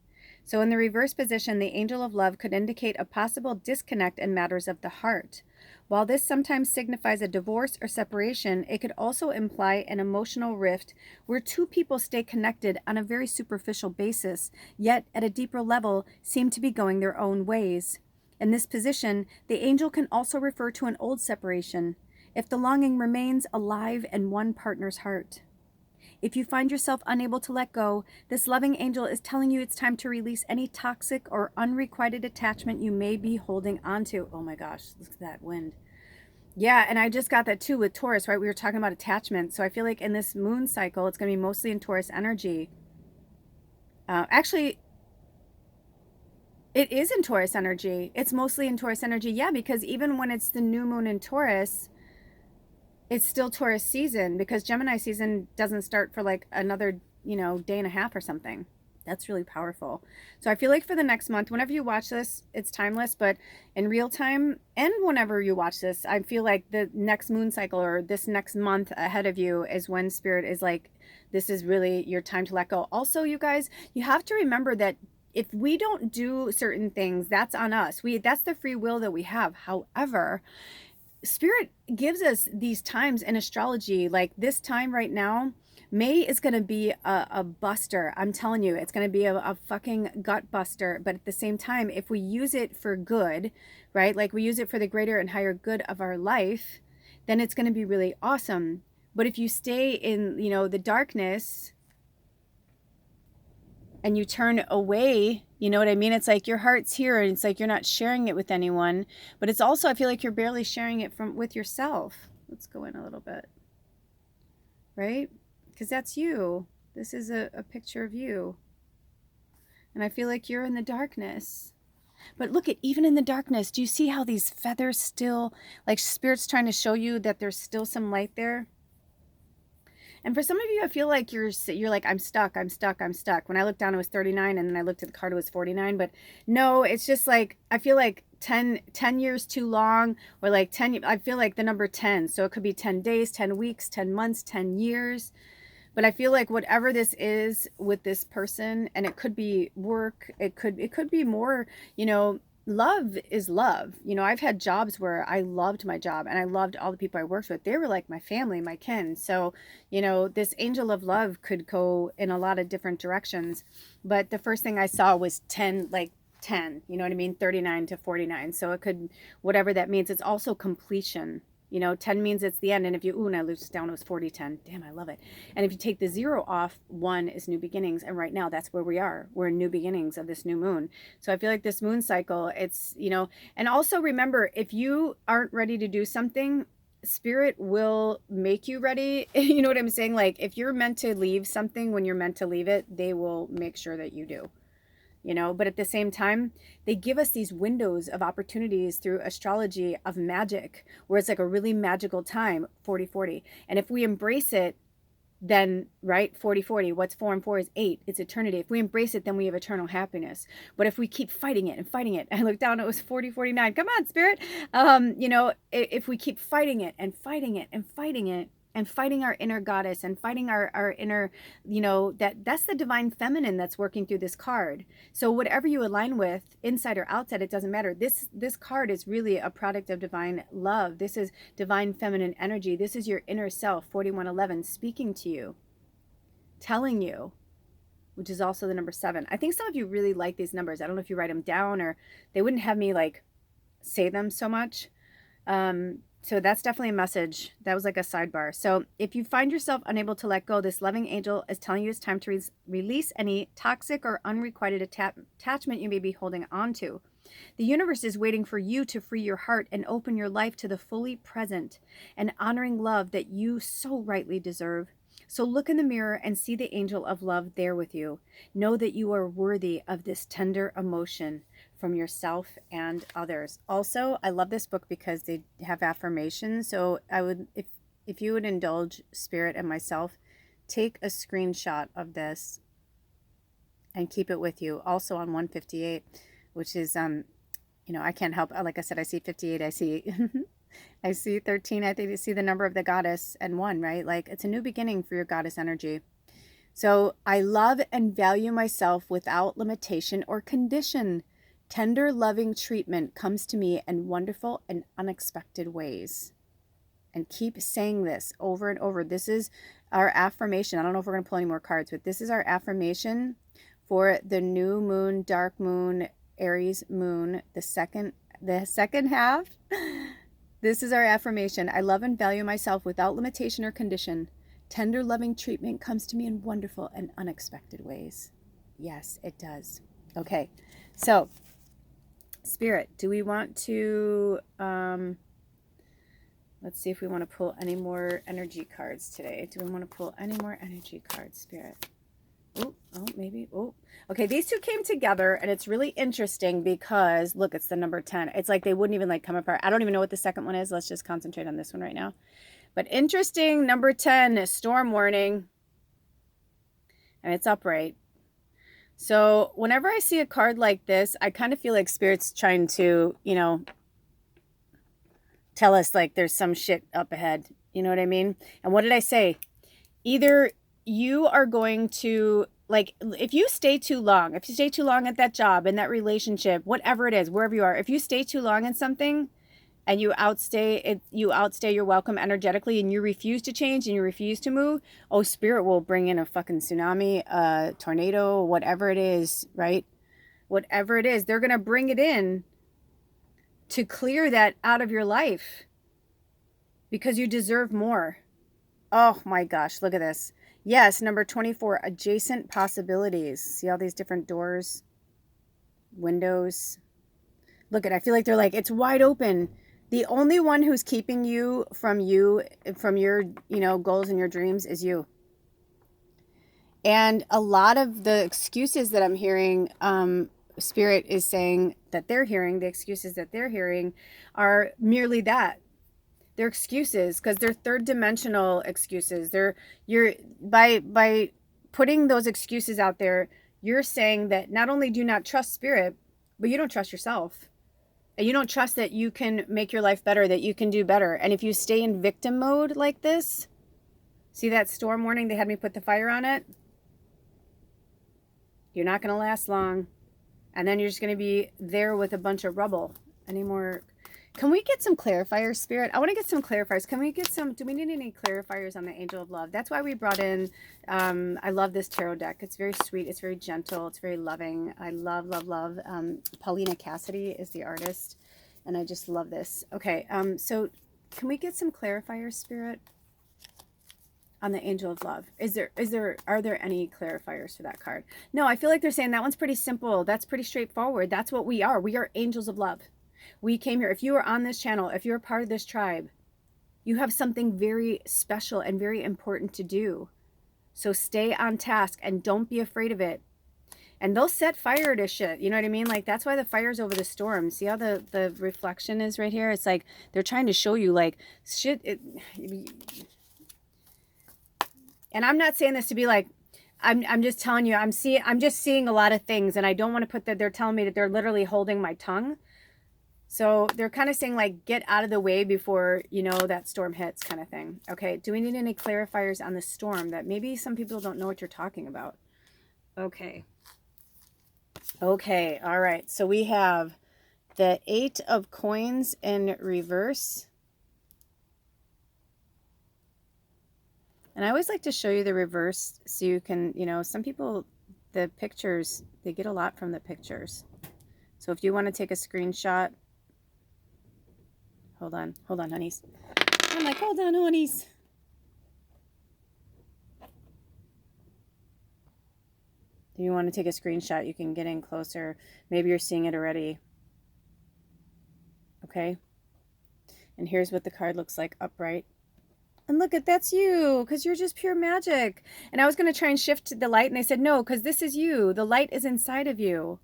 So in the reverse position, the angel of love could indicate a possible disconnect in matters of the heart. While this sometimes signifies a divorce or separation, it could also imply an emotional rift where two people stay connected on a very superficial basis, yet at a deeper level seem to be going their own ways. In this position, the angel can also refer to an old separation, if the longing remains alive in one partner's heart. If you find yourself unable to let go, this loving angel is telling you it's time to release any toxic or unrequited attachment you may be holding onto. Oh my gosh, look at that wind. Yeah, and I just got that too with Taurus, right? We were talking about attachment. So I feel like in this moon cycle, it's going to be mostly in Taurus energy. Actually, it is in Taurus energy. It's mostly in Taurus energy. Yeah, because even when it's the new moon in Taurus, it's still Taurus season, because Gemini season doesn't start for like another, day and a half or something. That's really powerful. So I feel like for the next month, whenever you watch this, it's timeless, but in real time and whenever you watch this, I feel like the next moon cycle or this next month ahead of you is when Spirit is like, this is really your time to let go. Also, you guys, you have to remember that if we don't do certain things, that's on us. That's the free will that we have. However, Spirit gives us these times in astrology, like this time right now. May is going to be a buster. I'm telling you, it's going to be a fucking gut buster. But at the same time, if we use it for good, right? Like we use it for the greater and higher good of our life, then it's going to be really awesome. But if you stay in, the darkness and you turn away, you know what I mean? It's like your heart's here and it's like you're not sharing it with anyone, but it's also, I feel like you're barely sharing it with yourself. Let's go in a little bit, right? Because that's you. This is a picture of you. And I feel like you're in the darkness. But look at, even in the darkness, do you see how these feathers still, like Spirit's trying to show you that there's still some light there? And for some of you, I feel like you're like, I'm stuck, I'm stuck, I'm stuck. When I looked down, it was 39, and then I looked at the card, it was 49. But no, it's just like, I feel like 10 years too long, or like 10, I feel like the number 10. So it could be 10 days, 10 weeks, 10 months, 10 years. But I feel like whatever this is with this person, and it could be work, it could be more, you know, love is love. You know, I've had jobs where I loved my job and I loved all the people I worked with. They were like my family, my kin. So, you know, this angel of love could go in a lot of different directions. But the first thing I saw was 10, like 10, you know what I mean? 39 to 49. So it could, whatever that means, it's also completion. You know, 10 means it's the end. And if you, and I looked down, it was 40, 10. Damn, I love it. And if you take the 0 off, 1 is new beginnings. And right now, that's where we are. We're in new beginnings of this new moon. So I feel like this moon cycle, it's, you know, and also remember, if you aren't ready to do something, spirit will make you ready. You know what I'm saying? Like, if you're meant to leave something when you're meant to leave it, they will make sure that you do. You know, but at the same time, they give us these windows of opportunities through astrology of magic, where it's like a really magical time, 40-40. And if we embrace it, then, right, 40-40, what's 4 and 4 is 8, it's eternity. If we embrace it, then we have eternal happiness. But if we keep fighting it and fighting it, I looked down, it was 40-49. Come on, spirit. You know, if we keep fighting it and fighting it and fighting it, and fighting our inner goddess and fighting our inner, you know, that's the divine feminine that's working through this card. So whatever you align with, inside or outside, it doesn't matter. This card is really a product of divine love. This is divine feminine energy. This is your inner self, 4111, speaking to you, telling you, which is also the number 7. I think some of you really like these numbers. I don't know if you write them down, or they wouldn't have me like say them so much. So that's definitely a message. That was like a sidebar. So if you find yourself unable to let go, this loving angel is telling you it's time to release any toxic or unrequited attachment you may be holding on to. The universe is waiting for you to free your heart and open your life to the fully present and honoring love that you so rightly deserve. So look in the mirror and see the angel of love there with you. Know that you are worthy of this tender emotion from yourself and others. Also, I love this book because they have affirmations. So I would, if you would indulge spirit and myself, take a screenshot of this and keep it with you. Also on 158, which is, you know, I can't help, like I said, I see 58, I see, I see 13, I think I see the number of the goddess, and 1, right? Like, it's a new beginning for your goddess energy. So I love and value myself without limitation or condition. Tender, loving treatment comes to me in wonderful and unexpected ways. And keep saying this over and over. This is our affirmation. I don't know if we're going to pull any more cards, but this is our affirmation for the new moon, dark moon, Aries moon, the second half. This is our affirmation. I love and value myself without limitation or condition. Tender, loving treatment comes to me in wonderful and unexpected ways. Yes, it does. Okay, so spirit, do we want to, let's see if we want to pull any more energy cards today. Do we want to pull any more energy cards, spirit? Oh, maybe. Oh, okay. These two came together, and it's really interesting because look, it's the number 10. It's like they wouldn't even like come apart. I don't even know what the second one is. Let's just concentrate on this one right now. But interesting, number 10, storm warning, and it's upright. So whenever I see a card like this, I kind of feel like spirit's trying to, you know, tell us like there's some shit up ahead. You know what I mean? And what did I say? Either you are going to, like, if you stay too long at that job, in that relationship, whatever it is, wherever you are, if you stay too long in something and you outstay it, you outstay your welcome energetically, and you refuse to change and you refuse to move, oh, spirit will bring in a fucking tsunami, a tornado, whatever it is, right? Whatever it is, they're going to bring it in to clear that out of your life because you deserve more. Oh my gosh, look at this. Yes, number 24, adjacent possibilities. See all these different doors, windows. Look at, I feel like they're like, it's wide open. The only one who's keeping you, from your, you know, goals and your dreams is you. And a lot of the excuses that I'm hearing, spirit is saying that they're hearing, the excuses that they're hearing are merely that. They're excuses because they're third dimensional excuses. You're by putting those excuses out there, you're saying that not only do you not trust spirit, but you don't trust yourself. And you don't trust that you can make your life better, that you can do better. And if you stay in victim mode like this, see that storm warning they had me put the fire on it? You're not going to last long. And then you're just going to be there with a bunch of rubble. Any more? Can we get some clarifiers, Spirit? I want to get some clarifiers. Can we get some? Do we need any clarifiers on the Angel of Love? That's why we brought in, I love this tarot deck. It's very sweet. It's very gentle. It's very loving. I love, love, love. Paulina Cassidy is the artist. And I just love this. Okay, so can we get some clarifiers, Spirit, on the Angel of Love? Are there any clarifiers for that card? No, I feel like they're saying that one's pretty simple. That's pretty straightforward. That's what we are. We are angels of love. We came here. If you are on this channel, if you're a part of this tribe, you have something very special and very important to do. So stay on task and don't be afraid of it. And they'll set fire to shit. You know what I mean? Like, that's why the fire's over the storm. See how the reflection is right here? It's like they're trying to show you, like, shit. And I'm not saying this to be like, I'm just telling you, I'm just seeing a lot of things, and I don't want to put that. They're telling me that they're literally holding my tongue. So they're kind of saying, like, get out of the way before, you know, that storm hits, kind of thing. Okay, do we need any clarifiers on the storm that maybe some people don't know what you're talking about? Okay. Okay, all right. So we have the 8 of Coins in reverse. And I always like to show you the reverse so you can, you know, some people, the pictures, they get a lot from the pictures. So if you want to take a screenshot, hold on, honeys. I'm like, hold on, honeys. If you want to take a screenshot, you can get in closer. Maybe you're seeing it already. Okay. And here's what the card looks like upright. And look, that's you, because you're just pure magic. And I was going to try and shift the light, and they said, no, because this is you. The light is inside of you.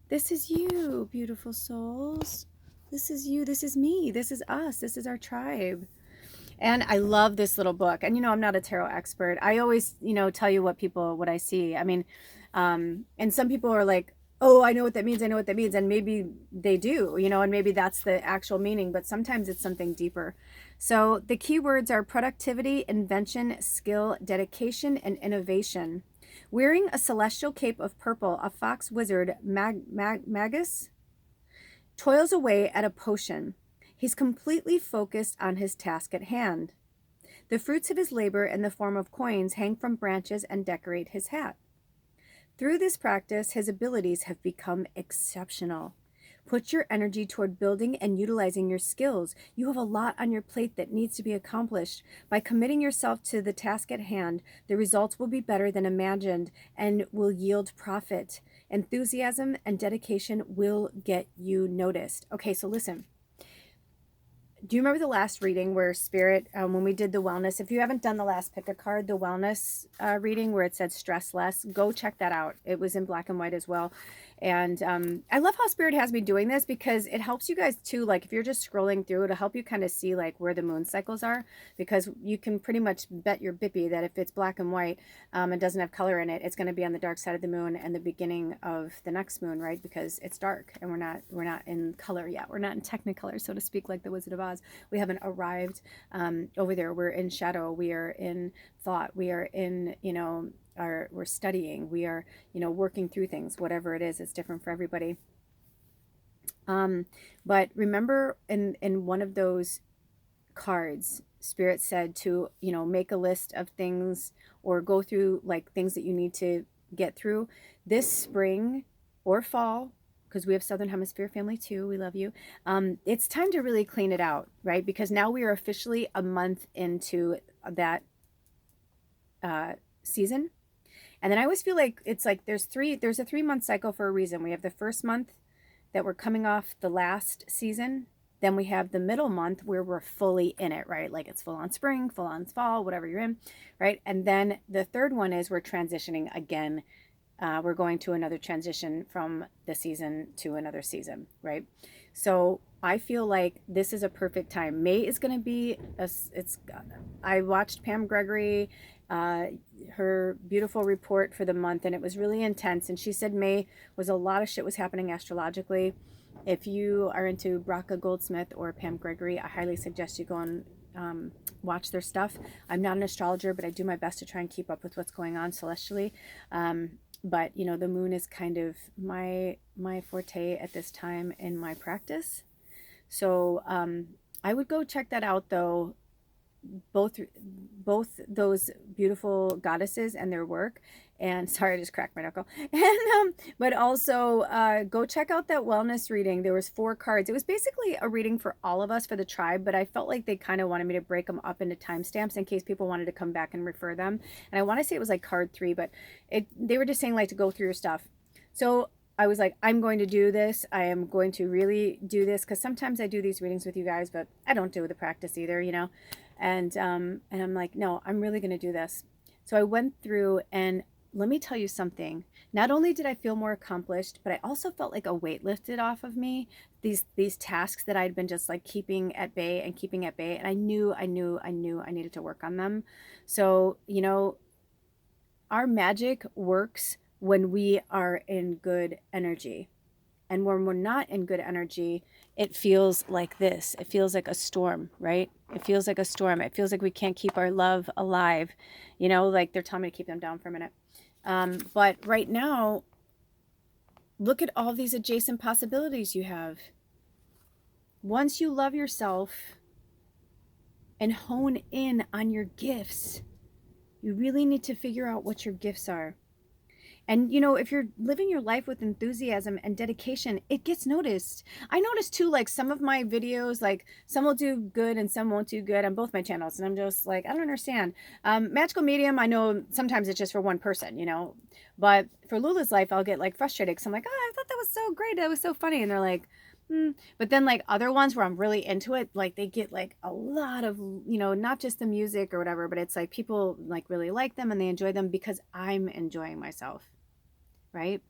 This is you, beautiful souls. This is you. This is me. This is us. This is our tribe. And I love this little book. And, you know, I'm not a tarot expert. I always, you know, tell you what I see. I mean, and some people are like, oh, I know what that means. I know what that means. And maybe they do, you know, and maybe that's the actual meaning, but sometimes it's something deeper. So the key words are productivity, invention, skill, dedication, and innovation. Wearing a celestial cape of purple, a fox wizard, Magus, toils away at a potion. He's completely focused on his task at hand. The fruits of his labor in the form of coins hang from branches and decorate his hat. Through this practice, his abilities have become exceptional. Put your energy toward building and utilizing your skills. You have a lot on your plate that needs to be accomplished. By committing yourself to the task at hand, the results will be better than imagined and will yield profit. Enthusiasm and dedication will get you noticed. Okay, so listen. Do you remember the last reading where Spirit, when we did the wellness, if you haven't done the last pick a card, the wellness reading where it said stress less, go check that out. It was in black and white as well. And I love how Spirit has me doing this because it helps you guys too. Like if you're just scrolling through, it'll help you kind of see like where the moon cycles are, because you can pretty much bet your bippy that if it's black and white and doesn't have color in it, it's going to be on the dark side of the moon and the beginning of the next moon, right? Because it's dark and we're not in color yet. We're not in technicolor, so to speak, like the Wizard of Oz. We haven't arrived over there. We're in shadow. We are in thought. We are in, you know, we're studying. We are, you know, working through things, whatever it is. It's different for everybody. But remember in one of those cards, Spirit said to, you know, make a list of things or go through like things that you need to get through this spring or fall, because we have Southern Hemisphere family too. We love you. It's time to really clean it out, right? Because now we are officially a month into that season. And then I always feel like it's like there's a 3-month cycle for a reason. We have the first month that we're coming off the last season. Then we have the middle month where we're fully in it, right? Like it's full on spring, full on fall, whatever you're in, right? And then the third one is we're transitioning again. We're going to another transition from the season to another season, right? So I feel like this is a perfect time. May is going to be I watched Pam Gregory, uh, her beautiful report for the month, and it was really intense. And she said May was a lot of shit was happening astrologically. If you are into Braca Goldsmith or Pam Gregory, I highly suggest you go and watch their stuff. I'm not an astrologer, but I do my best to try and keep up with what's going on celestially. But you know, the moon is kind of my forte at this time in my practice. So I would go check that out, though. Both those beautiful goddesses and their work. And sorry, I just cracked my knuckle. And but also go check out that wellness reading. There was 4 cards. It was basically a reading for all of us, for the tribe, but I felt like they kind of wanted me to break them up into timestamps in case people wanted to come back and refer them. And I want to say it was like card 3, but they were just saying like to go through your stuff. So I was like, I'm going to do this. I am going to really do this, because sometimes I do these readings with you guys, but I don't do the practice either, you know. And I'm like, no, I'm really going to do this. So I went through, and let me tell you something. Not only did I feel more accomplished, but I also felt like a weight lifted off of me. These tasks that I'd been just like keeping at bay, and I knew I needed to work on them. So, you know, our magic works when we are in good energy. And when we're not in good energy, it feels like this. It feels like a storm, right? It feels like a storm. It feels like we can't keep our love alive. You know, like they're telling me to keep them down for a minute. But right now, look at all these adjacent possibilities you have. Once you love yourself and hone in on your gifts, you really need to figure out what your gifts are. And, you know, if you're living your life with enthusiasm and dedication, it gets noticed. I noticed too, like some of my videos, like some will do good and some won't do good on both my channels. And I'm just like, I don't understand. Magical Medium, I know sometimes it's just for one person, you know, but for Lula's life, I'll get like frustrated because I'm like, oh, I thought that was so great. That was so funny. And they're like, but then like other ones where I'm really into it, like they get like a lot of, you know, not just the music or whatever, but it's like people like really like them and they enjoy them because I'm enjoying myself. Right?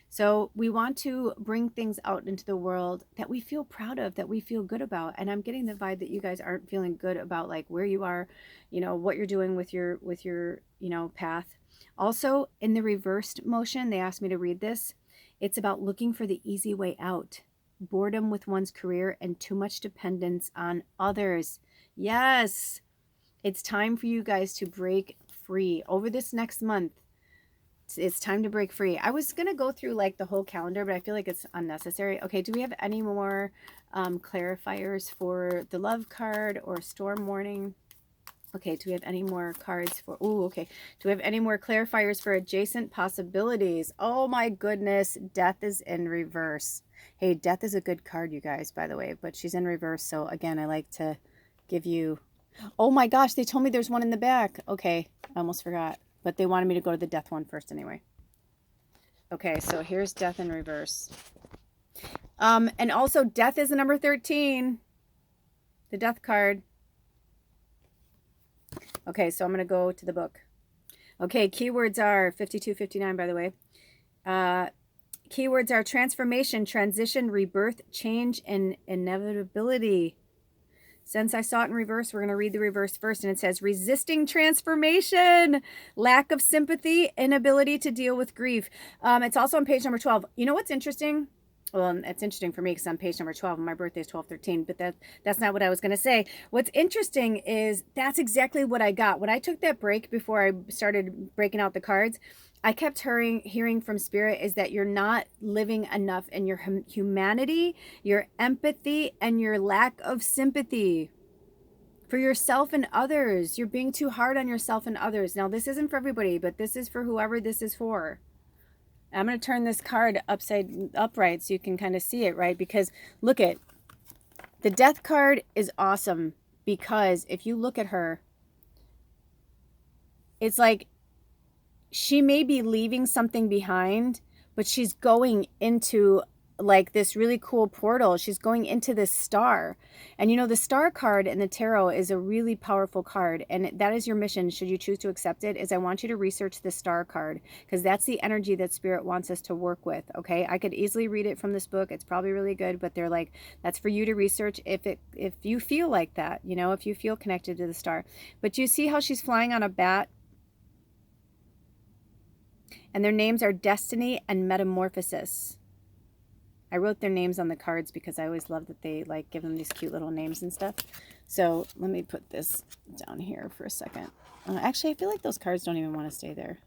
So we want to bring things out into the world that we feel proud of, that we feel good about. And I'm getting the vibe that you guys aren't feeling good about like where you are, you know, what you're doing with your, you know, path. Also, in the reversed motion, they asked me to read this. It's about looking for the easy way out, boredom with one's career, and too much dependence on others. Yes, it's time for you guys to break free over this next month. It's time to break free. I was going to go through like the whole calendar, but I feel like it's unnecessary. Okay, do we have any more clarifiers for the love card or storm warning? Okay, do we have any more cards for, oh, okay. Do we have any more clarifiers for adjacent possibilities? Oh my goodness, Death is in reverse. Hey, Death is a good card, you guys, by the way, but she's in reverse. So again, I like to give you, oh my gosh, they told me there's one in the back. Okay, I almost forgot. But they wanted me to go to the Death one first anyway. Okay, so here's Death in reverse. And also Death is the number 13. The Death card. Okay, so I'm going to go to the book. Okay, keywords are 5259, by the way. Keywords are transformation, transition, rebirth, change, and inevitability. Since I saw it in reverse, we're going to read the reverse first. And it says, resisting transformation, lack of sympathy, inability to deal with grief. It's also on page number 12. You know what's interesting? Well, it's interesting for me because I'm page number 12 and my birthday is 12/13, but that's not what I was going to say. What's interesting is that's exactly what I got. When I took that break before I started breaking out the cards, I kept hearing from Spirit is that you're not living enough in your humanity, your empathy, and your lack of sympathy for yourself and others. You're being too hard on yourself and others. Now, this isn't for everybody, but this is for whoever this is for. I'm going to turn this card upright so you can kind of see it, right? Because look at the Death card is awesome because if you look at her, it's like she may be leaving something behind, but she's going into like this really cool portal. She's going into this star. And you know, the star card in the tarot is a really powerful card. And that is your mission, should you choose to accept it, is I want you to research the star card, because that's the energy that spirit wants us to work with. Okay. I could easily read it from this book. It's probably really good, but they're like, that's for you to research if you feel like that, you know, if you feel connected to the star. But you see how she's flying on a bat? And their names are Destiny and Metamorphosis. I wrote their names on the cards because I always love that they like give them these cute little names and stuff. So let me put this down here for a second. Actually, I feel like those cards don't even want to stay there.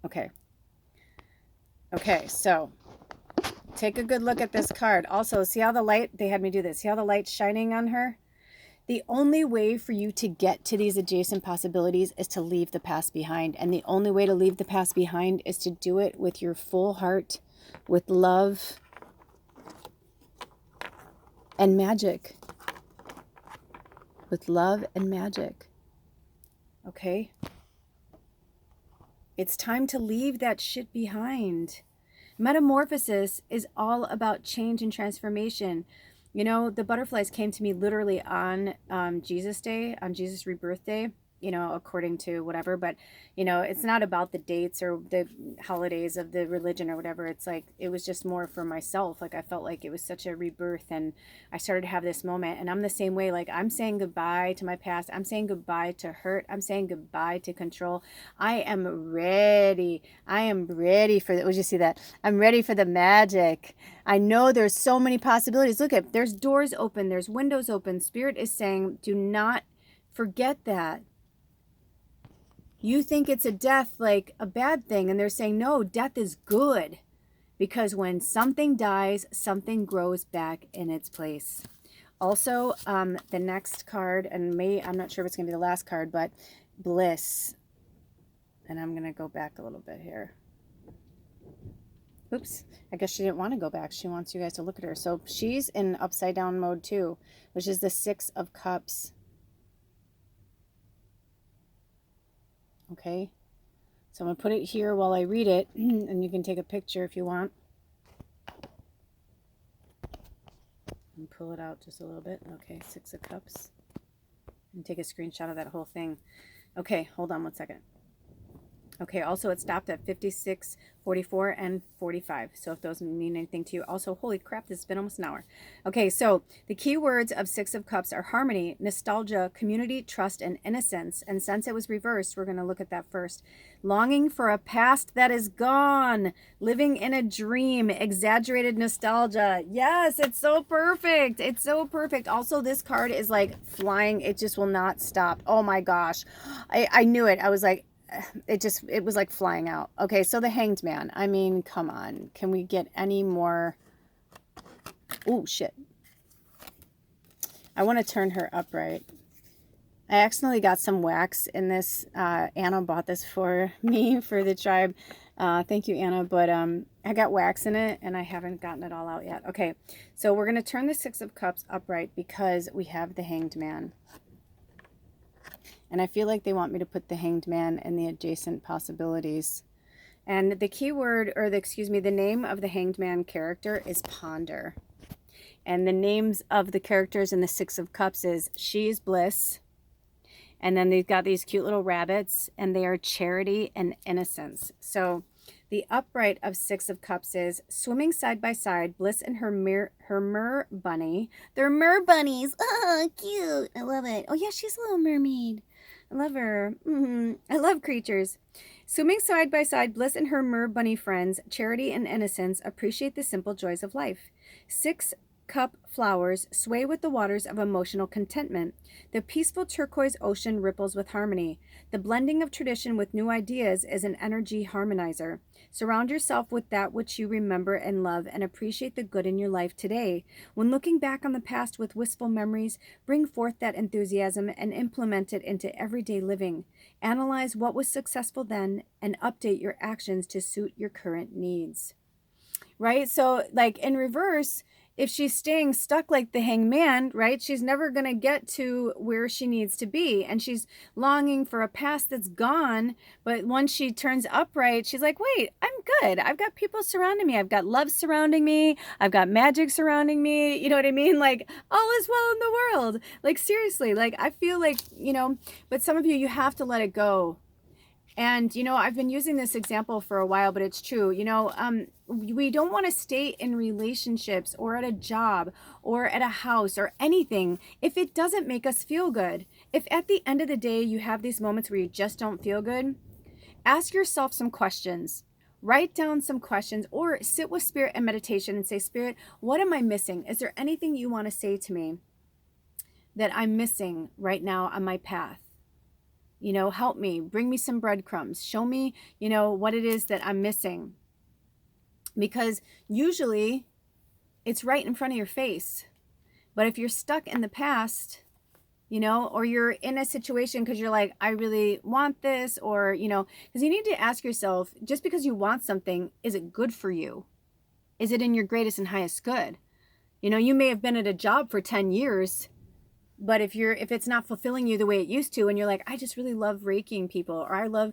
Okay. Okay, so take a good look at this card. Also, see how the light, they had me do this. See how the light's shining on her? The only way for you to get to these adjacent possibilities is to leave the past behind. And the only way to leave the past behind is to do it with your full heart, with love and magic. With love and magic. Okay? It's time to leave that shit behind. Metamorphosis is all about change and transformation. You know, the butterflies came to me literally on Jesus Day, on Jesus' rebirth day, you know, according to whatever. But, you know, it's not about the dates or the holidays of the religion or whatever. It's like, it was just more for myself. Like, I felt like it was such a rebirth, and I started to have this moment. And I'm the same way. Like, I'm saying goodbye to my past. I'm saying goodbye to hurt. I'm saying goodbye to control. I am ready. I am ready for the, would you see that? I'm ready for the magic. I know there's so many possibilities. Look at, there's doors open. There's windows open. Spirit is saying, do not forget that. You think it's a death, like a bad thing, and they're saying, no, death is good, because when something dies, something grows back in its place. Also, the next card, and I'm not sure if it's going to be the last card, but Bliss. And I'm going to go back a little bit here. Oops, I guess she didn't want to go back. She wants you guys to look at her. So she's in upside down mode too, which is the Six of Cups. Okay, so I'm going to put it here while I read it, and you can take a picture if you want. And pull it out just a little bit. Okay, Six of Cups. And take a screenshot of that whole thing. Okay, hold on one second. Okay, also it stopped at 56, 44, and 45. So if those mean anything to you. Also, holy crap, this has been almost an hour. Okay, so the key words of Six of Cups are harmony, nostalgia, community, trust, and innocence. And since it was reversed, we're going to look at that first. Longing for a past that is gone. Living in a dream. Exaggerated nostalgia. Yes, it's so perfect. It's so perfect. Also, this card is like flying. It just will not stop. Oh my gosh. I knew it. I was like, it was like flying out. Okay, so the Hanged Man. I mean, come on. Can we get any more? Oh, shit. I want to turn her upright. I accidentally got some wax in this. Anna bought this for me for the tribe. Thank you, Anna. But I got wax in it, and I haven't gotten it all out yet. Okay, so we're going to turn the Six of Cups upright because we have the Hanged Man. And I feel like they want me to put the Hanged Man in the adjacent possibilities. And the keyword, or the name of the Hanged Man character is Ponder. And the names of the characters in the Six of Cups is She's Bliss. And then they've got these cute little rabbits, and they are Charity and Innocence. So the upright of Six of Cups is swimming side by side, Bliss and her mer bunny. They're mer bunnies. Oh, cute. I love it. Oh, yeah, she's a little mermaid. I love her. I love creatures. Swimming side by side, Bliss and her mer bunny friends, Charity and Innocence, appreciate the simple joys of life. Six cup flowers sway with the waters of emotional contentment. The peaceful turquoise ocean ripples with harmony. The blending of tradition with new ideas is an energy harmonizer. Surround yourself with that which you remember and love, and appreciate the good in your life today. When looking back on the past with wistful memories, bring forth that enthusiasm and implement it into everyday living. Analyze what was successful then and update your actions to suit your current needs. Right? So, like in reverse, if she's staying stuck like the hangman, right, she's never going to get to where she needs to be. And she's longing for a past that's gone. But once she turns upright, she's like, wait, I'm good. I've got people surrounding me. I've got love surrounding me. I've got magic surrounding me. You know what I mean? Like, all is well in the world. Like, seriously, like, I feel like, but some of you have to let it go. And, I've been using this example for a while, but it's true. We don't want to stay in relationships or at a job or at a house or anything if it doesn't make us feel good. If at the end of the day you have these moments where you just don't feel good, ask yourself some questions. Write down some questions or sit with Spirit and meditation and say, Spirit, what am I missing? Is there anything you want to say to me that I'm missing right now on my path? Help me, bring me some breadcrumbs, show me, what it is that I'm missing. Because usually it's right in front of your face. But if you're stuck in the past, or you're in a situation because you're like, I really want this, or, because you need to ask yourself, just because you want something, is it good for you? Is it in your greatest and highest good? You may have been at a job for 10 years, but if it's not fulfilling you the way it used to, and you're like, I just really love raking people, or I love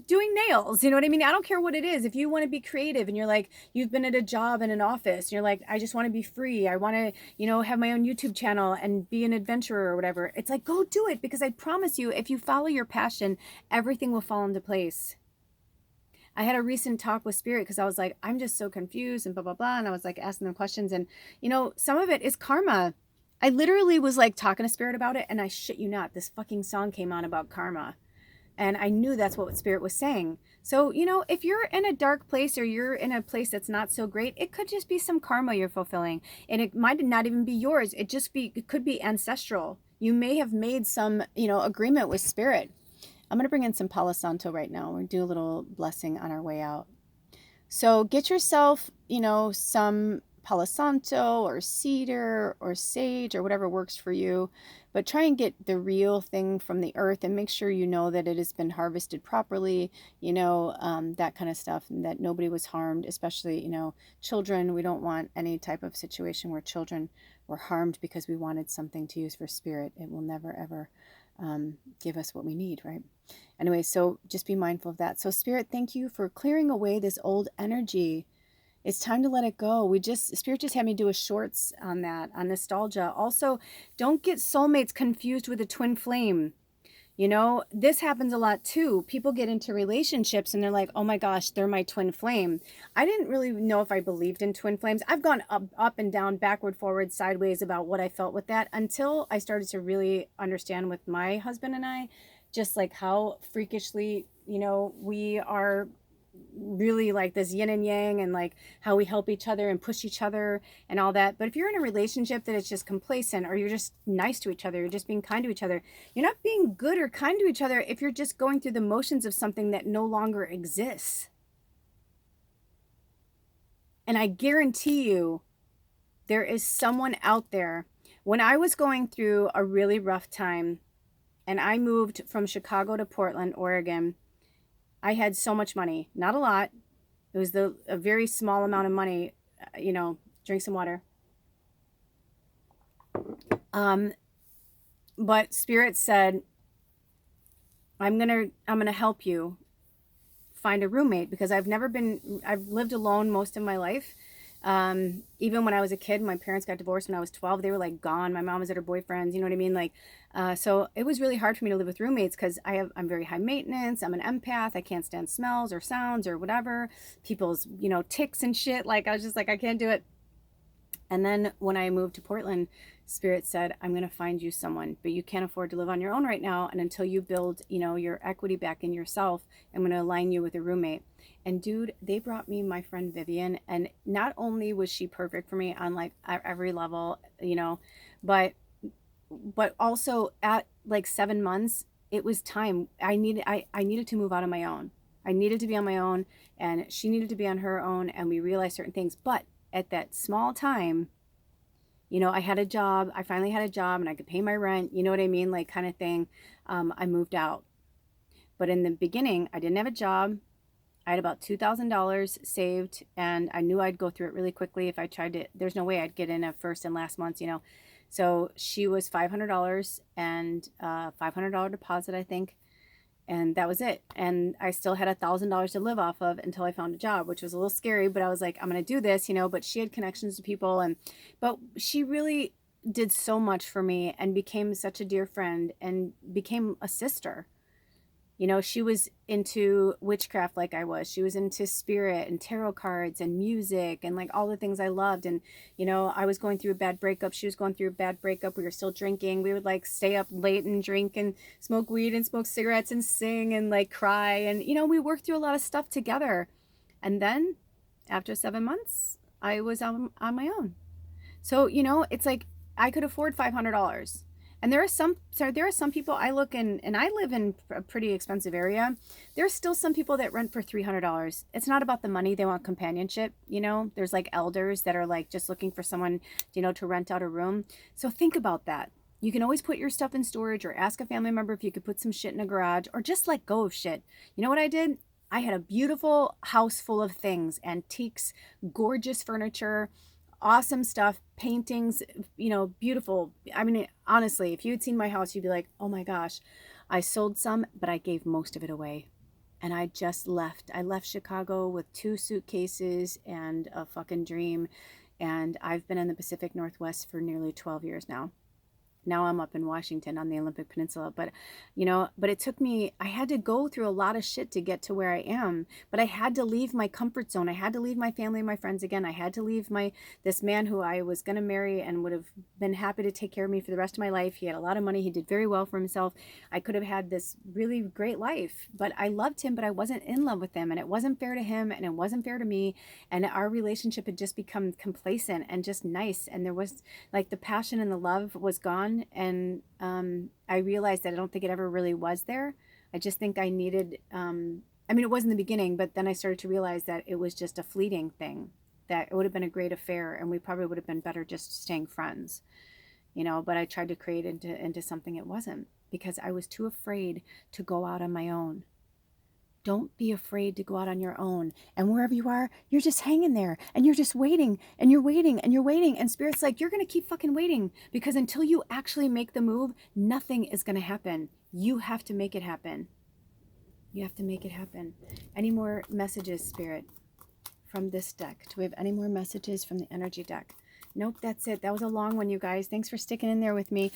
doing nails, you know what I mean? I don't care what it is. If you want to be creative and you're like, you've been at a job in an office, and you're like, I just want to be free. I want to, have my own YouTube channel and be an adventurer or whatever. It's like, go do it, because I promise you, if you follow your passion, everything will fall into place. I had a recent talk with Spirit because I was like, I'm just so confused and blah, blah, blah. And I was like asking them questions, and, some of it is karma. I literally was like talking to Spirit about it, and I shit you not, this fucking song came on about karma. And I knew that's what Spirit was saying. So, if you're in a dark place or you're in a place that's not so great, it could just be some karma you're fulfilling. And it might not even be yours. It could be ancestral. You may have made some, agreement with Spirit. I'm going to bring in some Palo Santo right now. We're going to do a little blessing on our way out. So get yourself, some Palo Santo or cedar or sage or whatever works for you, but try and get the real thing from the earth and make sure that it has been harvested properly, that kind of stuff, and that nobody was harmed, especially, children. We don't want any type of situation where children were harmed because we wanted something to use for Spirit. It will never, ever give us what we need, right? Anyway, so just be mindful of that. So Spirit, thank you for clearing away this old energy. It's time to let it go. Spirit just had me do a shorts on that, on nostalgia. Also, don't get soulmates confused with a twin flame. This happens a lot too. People get into relationships and they're like, oh my gosh, they're my twin flame. I didn't really know if I believed in twin flames. I've gone up and down, backward, forward, sideways about what I felt with that until I started to really understand with my husband and I, just like how freakishly, we are really like this yin and yang, and like how we help each other and push each other and all that. But if you're in a relationship that is just complacent, or you're just nice to each other, you're just being kind to each other, you're not being good or kind to each other if you're just going through the motions of something that no longer exists. And I guarantee you, there is someone out there. When I was going through a really rough time and I moved from Chicago to Portland, Oregon, I had so much money, not a lot. It was a very small amount of money, drink some water. But Spirit said, I'm going to help you find a roommate, because I've lived alone most of my life. Even when I was a kid, my parents got divorced when I was 12. They were like gone. My mom was at her boyfriend's, you know what I mean? Like, so it was really hard for me to live with roommates because I'm very high maintenance. I'm an empath. I can't stand smells or sounds or whatever. People's, ticks and shit. Like, I was just like, I can't do it. And then when I moved to Portland, Spirit said, I'm going to find you someone, but you can't afford to live on your own right now. And until you build, your equity back in yourself, I'm going to align you with a roommate. And dude, they brought me my friend Vivian. And not only was she perfect for me on like every level, but also at like 7 months, it was time. I needed to move out on my own. I needed to be on my own, and she needed to be on her own. And we realized certain things, but at that small time, I had a job. I finally had a job and I could pay my rent, you know what I mean? Like, kind of thing. I moved out. But in the beginning, I didn't have a job. I had about $2,000 saved, and I knew I'd go through it really quickly if I tried to. There's no way I'd get in a first and last months, you know. So she was $500 and $500 deposit, I think, and that was it. And I still had $1,000 to live off of until I found a job, which was a little scary. But I was like, I'm gonna do this, you know. But she had connections to people, but she really did so much for me and became such a dear friend and became a sister. You know, she was into witchcraft like I was. She was into spirit and tarot cards and music and like all the things I loved. And, you know, I was going through a bad breakup. She was going through a bad breakup. We were still drinking. We would like stay up late and drink and smoke weed and smoke cigarettes and sing and like cry. And, you know, we worked through a lot of stuff together. And then after 7 months, I was on my own. So, you know, it's like I could afford $500. And there are some people I look in, and I live in a pretty expensive area. There's still some people that rent for $300. It's not about the money. They want companionship. You know, there's like elders that are like just looking for someone, you know, to rent out a room. So think about that. You can always put your stuff in storage or ask a family member if you could put some shit in a garage or just let go of shit. You know what I did? I had a beautiful house full of things, antiques, gorgeous furniture, awesome stuff, paintings, you know, beautiful. I mean, honestly, if you had seen my house, you'd be like, oh my gosh. I sold some, but I gave most of it away. And I just left. I left Chicago with 2 suitcases and a fucking dream. And I've been in the Pacific Northwest for nearly 12 years now. Now I'm up in Washington on the Olympic Peninsula, but you know, but it took me, I had to go through a lot of shit to get to where I am, but I had to leave my comfort zone. I had to leave my family and my friends again. I had to leave this man who I was going to marry and would have been happy to take care of me for the rest of my life. He had a lot of money. He did very well for himself. I could have had this really great life, but I loved him, but I wasn't in love with him, and it wasn't fair to him and it wasn't fair to me. And our relationship had just become complacent and just nice. And there was like the passion and the love was gone. And I realized that I don't think it ever really was there. I just think I needed, I mean, it was in the beginning, but then I started to realize that it was just a fleeting thing, that it would have been a great affair and we probably would have been better just staying friends, you know, but I tried to create into something it wasn't because I was too afraid to go out on my own. Don't be afraid to go out on your own. And wherever you are, you're just hanging there and you're just waiting and you're waiting and you're waiting. And Spirit's like, you're going to keep fucking waiting because until you actually make the move, nothing is going to happen. You have to make it happen. You have to make it happen. Any more messages, Spirit, from this deck? Do we have any more messages from the energy deck? Nope, that's it. That was a long one, you guys. Thanks for sticking in there with me.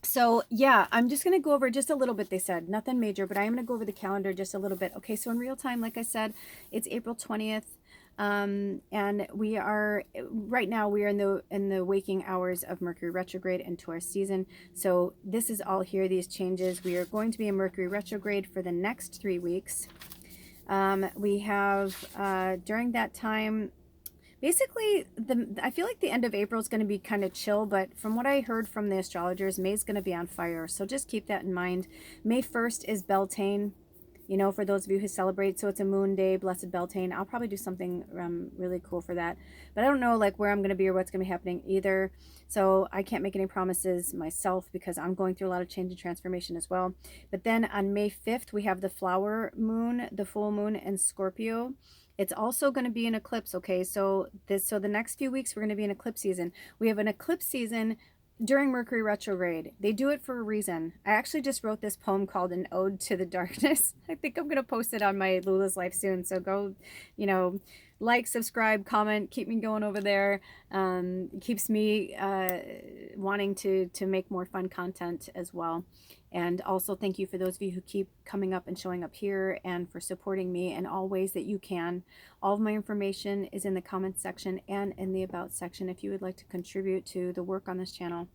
So yeah, I'm just going to go over just a little bit. They said nothing major, but I am going to go over the calendar just a little bit. Okay. So in real time, like I said, it's April 20th. And we are right now we are in the waking hours of Mercury retrograde and Taurus season. So this is all here. These changes, we are going to be in Mercury retrograde for the next 3 weeks. We have, during that time, basically, I feel like the end of April is going to be kind of chill, but from what I heard from the astrologers, May's going to be on fire. So just keep that in mind. May 1st is Beltane, you know, for those of you who celebrate. So it's a moon day, blessed Beltane. I'll probably do something really cool for that. But I don't know like where I'm going to be or what's going to be happening either. So I can't make any promises myself because I'm going through a lot of change and transformation as well. But then on May 5th, we have the flower moon, the full moon in Scorpio. It's also going to be an eclipse, okay? So the next few weeks we're going to be in eclipse season. We have an eclipse season during Mercury retrograde. They do it for a reason. I actually just wrote this poem called An Ode to the Darkness. I think I'm going to post it on my Lula's Life soon. So go, you know, like, subscribe, comment, keep me going over there. Keeps me wanting to make more fun content as well. And also thank you for those of you who keep coming up and showing up here and for supporting me in all ways that you can. All of my information is in the comments section and in the about section if you would like to contribute to the work on this channel.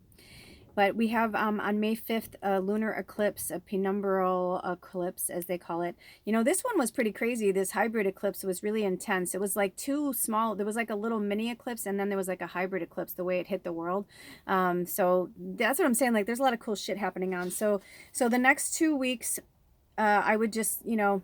But we have on May 5th a lunar eclipse, a penumbral eclipse as they call it. You know, this one was pretty crazy. This hybrid eclipse was really intense. It was like two small, there was like a little mini eclipse and then there was like a hybrid eclipse the way it hit the world. So that's what I'm saying. Like there's a lot of cool shit happening on. So the next 2 weeks, I would just, you know,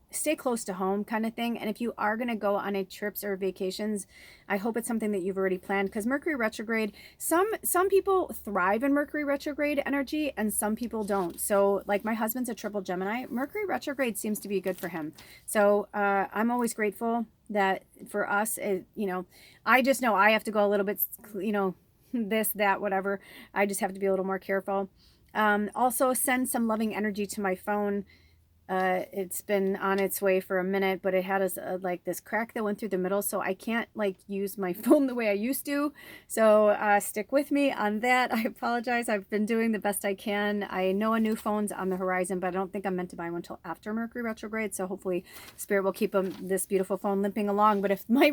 stay close to home kind of thing. And if you are going to go on a trips or vacations, I hope it's something that you've already planned, because Mercury retrograde, some people thrive in Mercury retrograde energy and some people don't. So like my husband's a triple Gemini. Mercury retrograde seems to be good for him. So I'm always grateful that for us, I just know I have to go a little bit, this, that, whatever. I just have to be a little more careful. Also send some loving energy to my phone. It's been on its way for a minute, but it had like this crack that went through the middle, so I can't like use my phone the way I used to. So stick with me on that. I apologize. I've been doing the best I can. I know a new phone's on the horizon, but I don't think I'm meant to buy one until after Mercury retrograde. So hopefully Spirit will keep this beautiful phone limping along. But if my